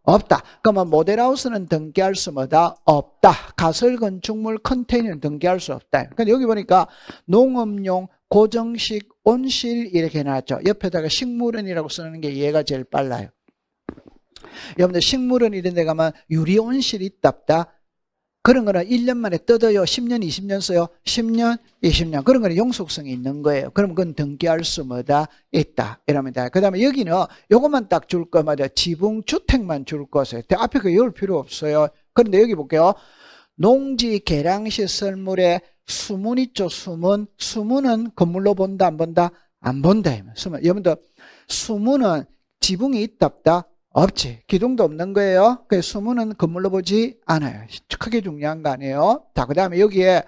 없다. 그러면 모델하우스는 등기할 수 뭐다? 없다. 가설건축물 컨테이너는 등기할 수 없다. 근데 여기 보니까 농업용 고정식, 온실 이렇게 나왔죠. 옆에다가 식물원이라고 쓰는 게 이해가 제일 빨라요. 여러분들 식물원 이런 데 가면 유리 온실이 있답다. 그런 거는 1년 만에 뜯어요. 10년, 20년 써요. 10년, 20년. 그런 거는 용속성이 있는 거예요. 그럼 그건 등기할 수 뭐다? 있다. 이럽니다. 그 다음에 여기는 요것만 딱 줄 거마다 지붕주택만 줄 것이에요. 앞에 거 외울 필요 없어요. 그런데 여기 볼게요. 농지, 계량시설물에 수문 있죠. 수문. 수문은 건물로 본다, 안 본다? 안 본다. 수문. 여러분들 수문은 지붕이 있답다. 없지. 기둥도 없는 거예요. 그래서 수문은 건물로 보지 않아요. 크게 중요한 거 아니에요. 자, 그 다음에 여기에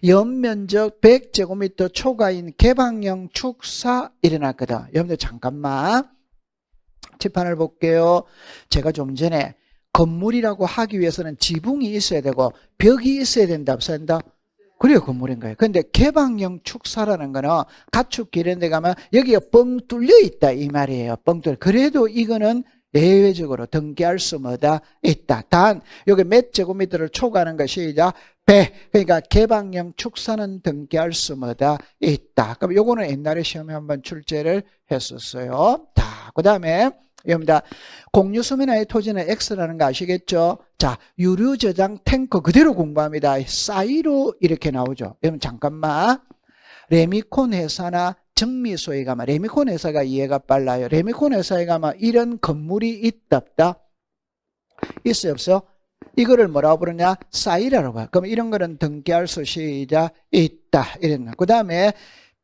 연면적 100제곱미터 초과인 개방형 축사 일어났거든. 여러분들 잠깐만 칠판을 볼게요. 제가 좀 전에 건물이라고 하기 위해서는 지붕이 있어야 되고 벽이 있어야 된다, 없어야 된다? 그래야 건물인 거예요. 근데 개방형 축사라는 거는 가축 이런 데 가면 여기가 뻥 뚫려 있다 이 말이에요. 뻥 뚫려. 그래도 이거는 예외적으로 등기할 수 뭐다? 있다. 단 여기 몇 제곱미터를 초과하는 것이 이제 100. 그러니까 개방형 축사는 등기할 수 뭐다? 있다. 그럼 요거는 옛날에 시험에 한번 출제를 했었어요. 자, 그 다음에 여러분들 공유수면화의 토지는 X라는 거 아시겠죠? 자, 유류저장 탱커 그대로 공부합니다. 싸이로 이렇게 나오죠. 여러분 잠깐만. 레미콘 회사나 정미소에 가면 레미콘 회사가 이해가 빨라요. 레미콘 회사에 가면 이런 건물이 있다 없다? 있어요 없어요? 이거를 뭐라고 부르냐? 싸이라고 봐요. 그럼 이런 거는 등기할 수 있다. 이랬나. 그 다음에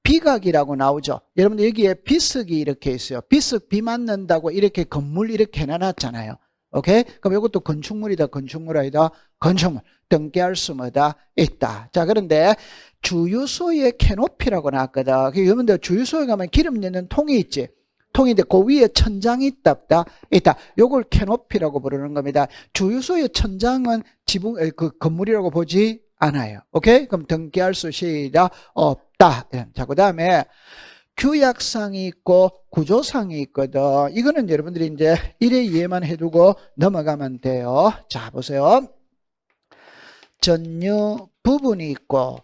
비각이라고 나오죠. 여러분들 여기에 비석이 이렇게 있어요. 비석 비 맞는다고 이렇게 건물 이렇게 해놨잖아요. 오케이? 그럼 이것도 건축물이다, 건축물 아니다? 건축물. 등기할 수 뭐다? 있다. 자, 그런데 주유소의 캐노피라고 나왔거든. 여러분들 주유소에 가면 기름 넣는 통이 있지. 통인데 그 위에 천장이 있다, 없다? 있다. 요걸 캐노피라고 부르는 겁니다. 주유소의 천장은 지붕, 그 건물이라고 보지 않아요. 오케이? 그럼 등기할 수 없다. 자, 그 다음에 규약상이 있고 구조상이 있거든. 이거는 여러분들이 이제 이래 이해만 해두고 넘어가면 돼요. 자, 보세요. 전유 부분이 있고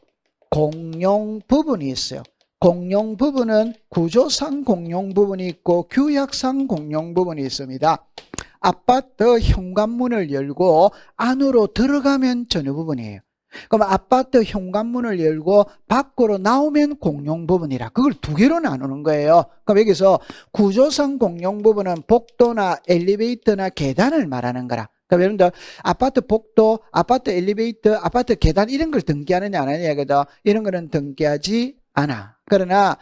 공용 부분이 있어요. 공용 부분은 구조상 공용 부분이 있고 규약상 공용 부분이 있습니다. 아파트 현관문을 열고 안으로 들어가면 전유 부분이에요. 그럼 아파트 현관문을 열고 밖으로 나오면 공용 부분이라. 그걸 두 개로 나누는 거예요. 그럼 여기서 구조상 공용 부분은 복도나 엘리베이터나 계단을 말하는 거라. 그럼 여러분들 아파트 복도, 아파트 엘리베이터, 아파트 계단 이런 걸 등기하느냐 안 하느냐 거든. 이런 거는 등기하지 않아. 그러나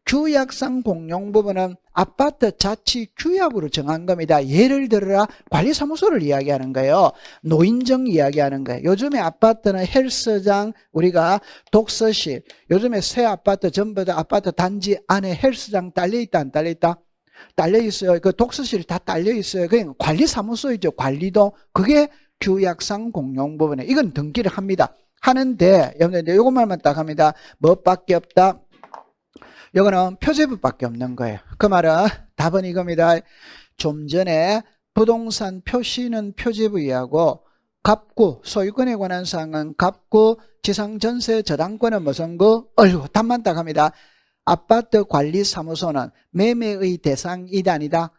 규약상 공용 부분은 아파트 자치 규약으로 정한 겁니다. 예를 들어라 관리사무소를 이야기하는 거예요. 노인정 이야기하는 거예요. 요즘에 아파트는 헬스장, 우리가 독서실, 요즘에 새 아파트 전부 다 아파트 단지 안에 헬스장 딸려있다 안 딸려있다? 딸려있어요. 그 독서실 다 딸려있어요. 그냥 관리사무소이죠. 관리동. 그게 규약상 공용 부분에 이건 등기를 합니다. 하는데 여러분들 이것만 딱 합니다. 뭐밖에 없다? 이거는 표제부밖에 없는 거예요. 그 말은 답은 이겁니다. 좀 전에 부동산 표시는 표제부하고 갑구, 소유권에 관한 사항은 갑구, 지상전세 저당권은 무슨 거? 답만 딱 합니다. 아파트 관리사무소는 매매의 대상이다 아니다?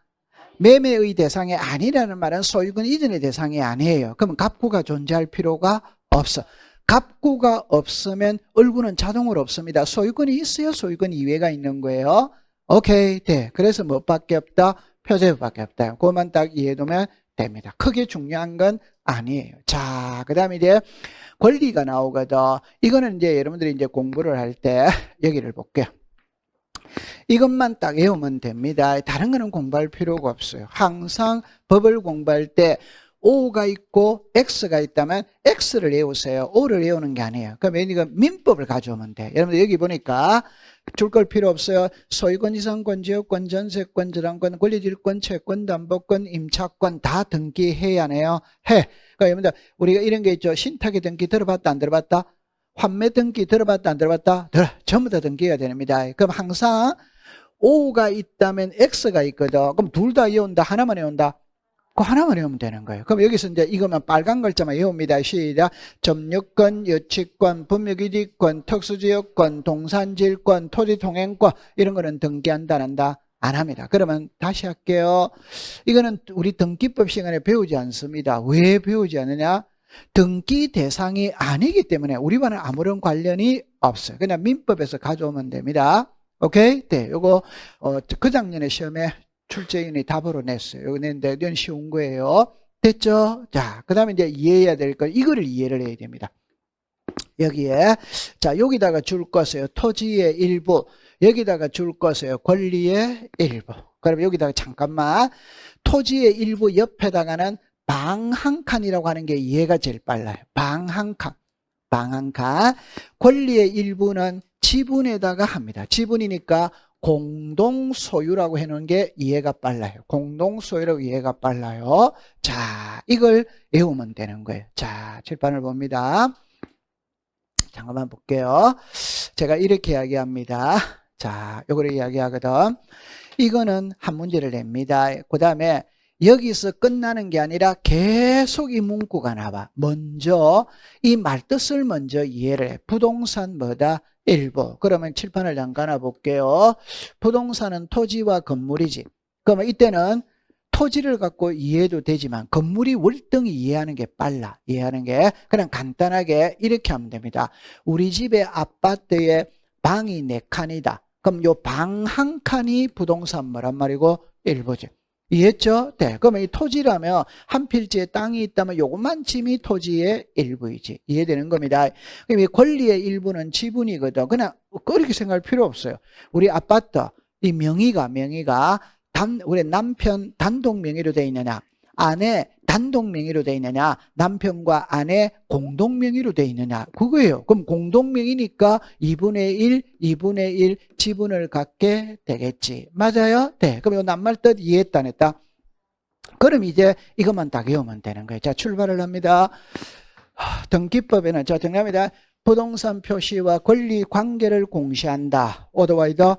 매매의 대상이 아니라는 말은 소유권 이전의 대상이 아니에요. 그러면 갑구가 존재할 필요가 없어. 갑구가 없으면 얼굴은 자동으로 없습니다. 소유권이 있어야 소유권 이외가 있는 거예요. 오케이, 돼. 그래서 뭐밖에 없다? 표제부밖에 없다. 그것만 딱 이해해두면 됩니다. 크게 중요한 건 아니에요. 자, 그 다음에 이제 권리가 나오거든. 이거는 이제 여러분들이 이제 공부를 할 때 여기를 볼게요. 이것만 딱 외우면 됩니다. 다른 거는 공부할 필요가 없어요. 항상 법을 공부할 때 O가 있고 X가 있다면 X를 외우세요. O를 외우는 게 아니에요. 그럼 이거 민법을 가져오면 돼. 여러분들 여기 보니까 줄 걸 필요 없어요. 소유권, 이상권, 지역권, 전세권, 저당권, 권리질권, 채권, 담보권, 임차권 다 등기해야 해요. 해. 그러니까 여러분들 우리가 이런 게 있죠. 신탁의 등기 들어봤다 안 들어봤다? 환매 등기 들어봤다 안 들어봤다? 전부 다 등기가 됩니다. 그럼 항상 O가 있다면 X가 있거든. 그럼 둘 다 외운다? 하나만 외운다? 그 하나만 외우면 되는 거예요. 그럼 여기서 이제 이거만 빨간 글자만 외웁니다. 시작. 점유권, 여치권, 분묘기지권, 특수지역권, 동산질권, 토지통행권 이런 거는 등기한다 안 한다? 안 합니다. 그러면 다시 할게요. 이거는 우리 등기법 시간에 배우지 않습니다. 왜 배우지 않느냐? 등기 대상이 아니기 때문에 우리 반은 아무런 관련이 없어요. 그냥 민법에서 가져오면 됩니다. 오케이? 네, 요거 그 작년에 시험에 출제인이 답으로 냈어요. 여기 냈는데 이건 쉬운 거예요. 됐죠? 자, 그 다음에 이제 이해해야 될 거, 이거를 이해를 해야 됩니다. 여기에, 자, 여기다가 줄 것이에요. 토지의 일부. 여기다가 줄 것이에요. 권리의 일부. 그럼 여기다가 잠깐만. 토지의 일부 옆에다가는 방 한 칸이라고 하는 게 이해가 제일 빨라요. 방 한 칸. 방 한 칸. 권리의 일부는 지분에다가 합니다. 지분이니까 공동소유라고 해놓은 게 이해가 빨라요. 공동소유라고 이해가 빨라요. 자, 이걸 외우면 되는 거예요. 자, 칠판을 봅니다. 잠깐만 볼게요. 제가 이렇게 이야기합니다. 자, 요거를 이야기하거든. 이거는 한 문제를 냅니다. 그 다음에 여기서 끝나는 게 아니라 계속 이 문구가 나와. 먼저 이 말뜻을 먼저 이해를 해. 부동산 뭐다? 일부. 그러면 칠판을 잠깐 볼게요. 부동산은 토지와 건물이지. 그러면 이때는 토지를 갖고 이해도 되지만 건물이 월등히 이해하는 게 빨라. 이해하는 게 그냥 간단하게 이렇게 하면 됩니다. 우리 집의 아파트에 방이 4칸이다. 그럼 요 방 한 칸이 부동산 뭐란 말이고? 일부지. 이해했죠? 네. 그러면 이 토지라면 한 필지에 땅이 있다면 요것만 짐이 토지의 일부이지. 이해되는 겁니다. 그럼 이 권리의 일부는 지분이거든. 그냥 그렇게 생각할 필요 없어요. 우리 아파트 이 명의가 우리 남편 단독 명의로 돼 있느냐, 아내 단독 명의로 돼 있느냐, 남편과 아내 공동 명의로 돼 있느냐, 그거예요. 그럼 공동 명의니까 2분의 1 지분을 갖게 되겠지. 맞아요? 네. 그럼 이 낱말 뜻 이해했다 안 했다? 그럼 이제 이것만 다 외우면 되는 거예요. 자, 출발을 합니다. 등기법에는 자, 정답입니다. 부동산 표시와 권리 관계를 공시한다. 오더와이더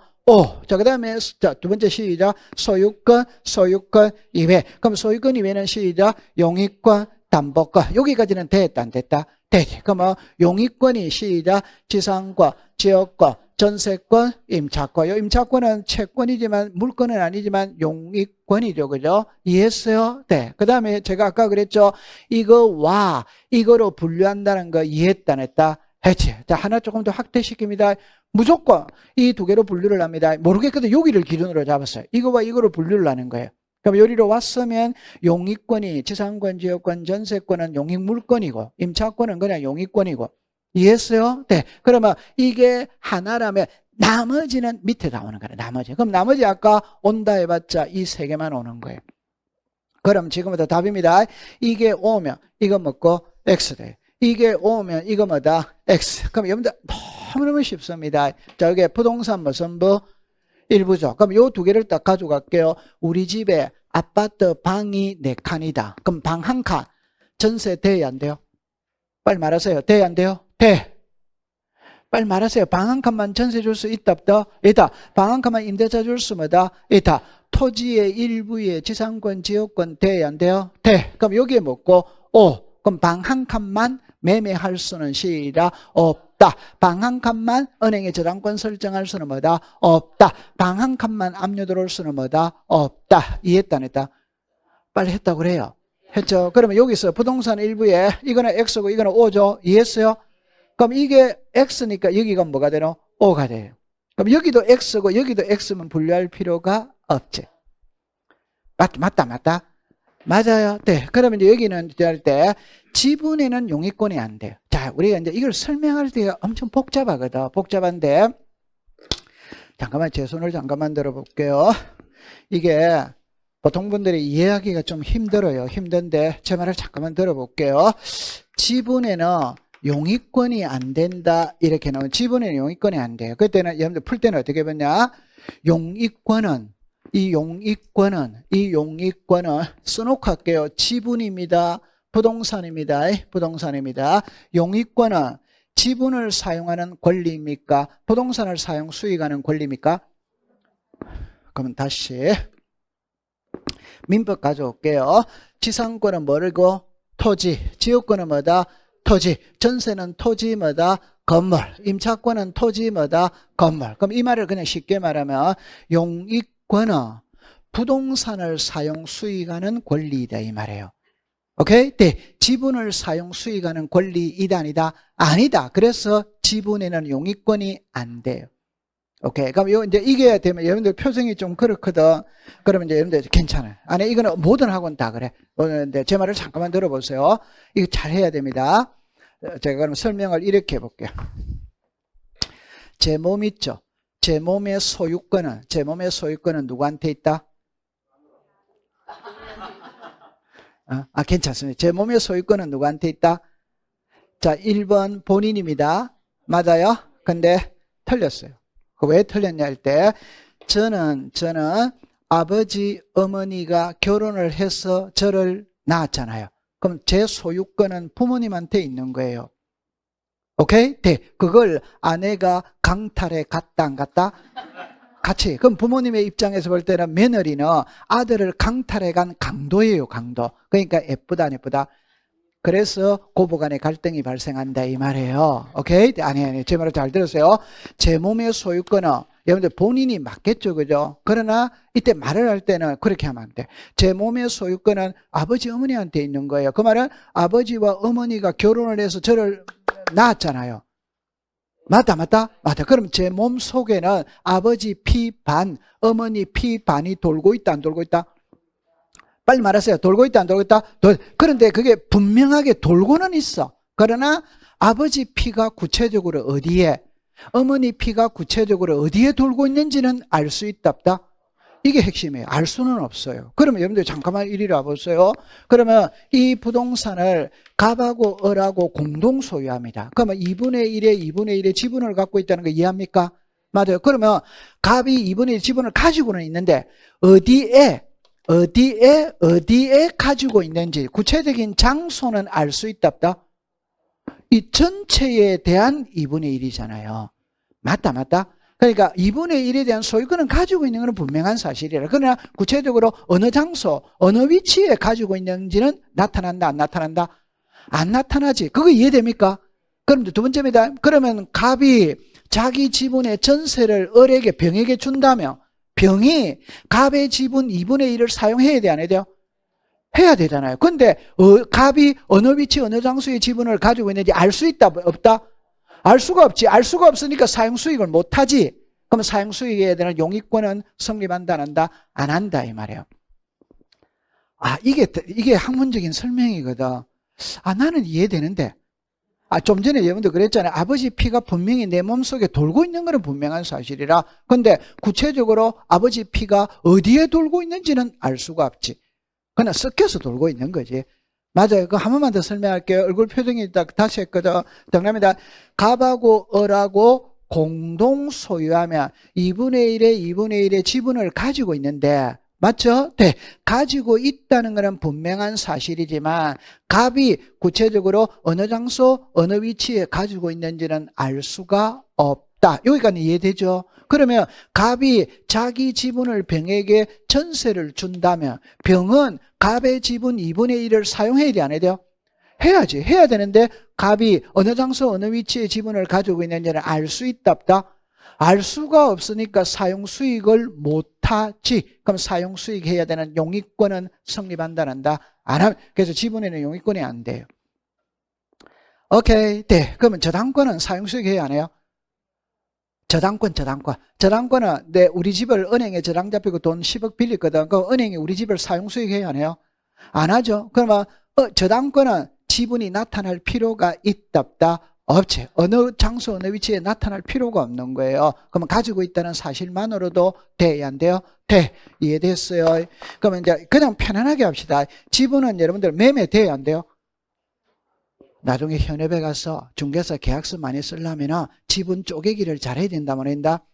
자, 그 다음에, 자, 두 번째 시작. 소유권 2회. 그럼 소유권 2회는 시작. 용익권, 담보권. 여기까지는 됐다, 안 됐다? 되지. 그러면 용익권이 시작. 지상권, 지역권, 전세권, 임차권. 요 임차권은 채권이지만, 물권은 아니지만, 용익권이죠. 그죠? 이해했어요? 네. 그 다음에 제가 아까 그랬죠. 이거와 이거로 분류한다는 거 이해했다, 안 했다? 했지. 자, 하나 조금 더 확대시킵니다. 무조건 이 두 개로 분류를 합니다. 모르겠거든. 여기를 기준으로 잡았어요. 이거와 이거로 분류를 하는 거예요. 그럼 여기로 왔으면 용익권이 지상권, 지역권, 전세권은 용익물권이고 임차권은 그냥 용익권이고. 이해했어요? 네. 그러면 이게 하나라면 나머지는 밑에 나오는 거예요. 나머지. 그럼 나머지 아까 온다 해봤자 이 세 개만 오는 거예요. 그럼 지금부터 답입니다. 이게 오면 이거 먹고 X 돼. 이게 오면 이거 뭐다? X. 그럼 여러분들 너무너무 쉽습니다. 자, 여기 부동산 무슨 부? 일부죠. 그럼 요 두 개를 딱 가져갈게요. 우리 집에 아파트 방이 4칸이다. 그럼 방 한 칸. 전세 돼야 안 돼요? 빨리 말하세요. 돼야 안 돼요? 돼. 빨리 말하세요. 방 한 칸만 전세 줄 수 있다 없다? 있다. 방 한 칸만 임대차 줄 수 뭐다? 있다. 토지의 일부에 지상권, 지역권 돼야 안 돼요? 돼. 그럼 여기에 먹고 그럼 방 한 칸만 매매할 수는 시작 없다. 방 한 칸만 은행에 저당권 설정할 수는 뭐다? 없다. 방 한 칸만 압류 들어올 수는 뭐다? 없다. 이해했다 안 했다? 빨리 했다고 그래요. 했죠? 그러면 여기서 부동산 일부에 이거는 X고 이거는 O죠? 이해했어요? 그럼 이게 X니까 여기가 뭐가 되노? O가 돼요. 그럼 여기도 X고 여기도 X면 분류할 필요가 없지. 맞다? 맞아요. 네. 그러면 이제 여기는 할 때 지분에는 용익권이 안 돼요. 자, 우리가 이제 이걸 설명할 때 엄청 복잡하거든. 복잡한데 잠깐만 제 손을 잠깐만 들어볼게요. 이게 보통 분들이 이해하기가 좀 힘들어요. 힘든데 제 말을 잠깐만 들어볼게요. 지분에는 용익권이 안 된다 이렇게 나오면 지분에는 용익권이 안 돼요. 그때는 여러분들 풀 때는 어떻게 보냐? 이 용익권은 써놓고 할게요. 지분입니다. 부동산입니다. 용익권은 지분을 사용하는 권리입니까? 부동산을 사용 수익하는 권리입니까? 그러면 다시 민법 가져올게요. 지상권은 뭐고? 토지. 지역권은 뭐다? 토지. 전세는 토지 뭐다? 건물. 임차권은 토지 뭐다? 건물. 그럼 이 말을 그냥 쉽게 말하면 용익권은 부동산을 사용 수익하는 권리이다 이 말이에요. 오케이? 네. 지분을 사용 수익하는 권리이다 아니다? 아니다. 그래서 지분에는 용익권이 안 돼요. 오케이. 그럼 이제 이게 되면 여러분들 표정이 좀 그렇거든. 그러면 이제 여러분들 괜찮아요. 아니, 이거는 모든 학원 다 그래. 근데 제 말을 잠깐만 들어보세요. 이거 잘 해야 됩니다. 제가 그럼 설명을 이렇게 해볼게요. 제 몸 있죠? 제 몸의 소유권은 누구한테 있다? 괜찮습니다. 제 몸의 소유권은 누구한테 있다? 자, 1번 본인입니다. 맞아요? 근데 틀렸어요. 왜 틀렸냐 할 때, 저는 아버지, 어머니가 결혼을 해서 저를 낳았잖아요. 그럼 제 소유권은 부모님한테 있는 거예요. 오케이? 네. 그걸 아내가 강탈해 갔다 안 갔다? 같이. 그럼 부모님의 입장에서 볼 때는 며느리는 아들을 강탈해 간 강도예요, 강도. 그러니까 예쁘다, 안 예쁘다? 그래서 고부간의 갈등이 발생한다 이 말이에요. 오케이? 아니, 제 말을 잘 들으세요. 제 몸의 소유권은 여러분들 본인이 맞겠죠, 그죠? 그러나 이때 말을 할 때는 그렇게 하면 안 돼. 제 몸의 소유권은 아버지, 어머니한테 있는 거예요. 그 말은 아버지와 어머니가 결혼을 해서 저를 낳았잖아요. 맞다. 그럼 제 몸 속에는 아버지 피 반, 어머니 피 반이 돌고 있다, 안 돌고 있다? 빨리 말하세요. 돌고 있다, 안 돌고 있다? 그런데 그게 분명하게 돌고는 있어. 그러나 아버지 피가 구체적으로 어디에, 어머니 피가 구체적으로 어디에 돌고 있는지는 알 수 있다, 없다? 이게 핵심이에요. 알 수는 없어요. 그러면 여러분들 잠깐만 이리 와보세요. 그러면 이 부동산을 갑하고 을하고 공동 소유합니다. 그러면 2분의 1의 지분을 갖고 있다는 거 이해합니까? 맞아요. 그러면 갑이 2분의 1 지분을 가지고는 있는데 어디에 가지고 있는지 구체적인 장소는 알 수 있다, 없다? 이 전체에 대한 2분의 1이잖아요. 맞다? 그러니까 2분의 1에 대한 소유권은 가지고 있는 것은 분명한 사실이라. 그러나 구체적으로 어느 장소, 어느 위치에 가지고 있는지는 나타난다, 안 나타난다? 안 나타나지. 그거 이해됩니까? 그럼 두 번째입니다. 그러면 갑이 자기 지분의 전세를 을에게, 병에게 준다면 병이 갑의 지분 2분의 1을 사용해야 돼, 안 해야 돼요? 해야 되잖아요. 근데 갑이 어느 위치, 어느 장소의 지분을 가지고 있는지 알 수 있다, 없다? 알 수가 없지. 알 수가 없으니까 사용수익을 못하지. 그럼 사용수익에 대한 용익권은 성립한다, 안 한다? 안 한다 이 말이에요. 이게 학문적인 설명이거든. 나는 이해되는데. 좀 전에 여러분들 그랬잖아요. 아버지 피가 분명히 내 몸속에 돌고 있는 것은 분명한 사실이라. 근데 구체적으로 아버지 피가 어디에 돌고 있는지는 알 수가 없지. 그냥 섞여서 돌고 있는 거지. 맞아요. 한 번만 더 설명할게요. 얼굴 표정이 다시 했거든. 정답입니다. 갑하고 을하고 공동 소유하면 2분의 1의 지분을 가지고 있는데, 맞죠? 네. 가지고 있다는 것은 분명한 사실이지만 갑이 구체적으로 어느 장소, 어느 위치에 가지고 있는지는 알 수가 없다. 여기까지 이해되죠? 그러면 갑이 자기 지분을 병에게 전세를 준다면 병은 갑의 지분 2분의 1을 사용해야 돼, 안 해야 돼요? 해야지. 해야 되는데 갑이 어느 장소, 어느 위치에 지분을 가지고 있는지는 알 수 있다, 없다? 알 수가 없으니까 사용수익을 못하지. 그럼 사용수익 해야 되는 용익권은 성립한다, 안 한다? 안 하면, 그래서 지분에는 용익권이 안 돼요. 오케이. 네. 그러면 저당권은 사용수익 해야 안 해요? 저당권은 우리 집을 은행에 저당 잡히고 돈 10억 빌렸거든. 그럼 은행이 우리 집을 사용수익 해야 안 해요? 안 하죠. 그러면 저당권은 지분이 나타날 필요가 있다, 없다? 없지. 어느 장소, 어느 위치에 나타날 필요가 없는 거예요. 그러면 가지고 있다는 사실만으로도 돼야 안 돼요? 돼. 이해됐어요? 그러면 이제 그냥 편안하게 합시다. 지분은 여러분들 매매 돼야 안 돼요? 나중에 현업에 가서 중개사 계약서 많이 쓰려면 지분 쪼개기를 잘해야 된다 말인다.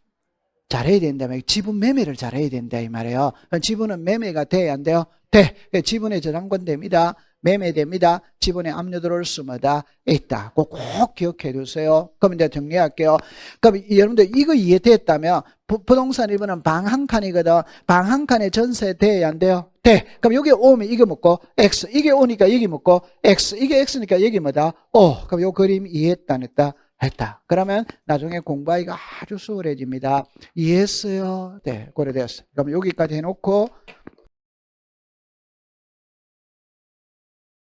잘해야 된다면 지분 매매를 잘해야 된다 이 말이에요. 지분은 매매가 돼야 안 돼요? 돼. 지분의 저당권 됩니다. 매매됩니다. 지분에 압류 들어올 수마다 있다. 꼭 기억해 두세요. 그럼 이제 정리할게요. 그럼 여러분들 이거 이해됐다면 부동산 1번은 방 한 칸이거든. 방 한 칸에 전세 돼야 안 돼요? 돼. 그럼 여기 오면 이게 뭐고? X. 이게 오니까 여기 뭐고? X. 이게 X니까 여기 뭐다? O. 그럼 요 그림 이해했다 안 했다? 했다. 그러면 나중에 공부하기가 아주 수월해집니다. 이해했어요? 네, 그래 됐어. 그럼 여기까지 해놓고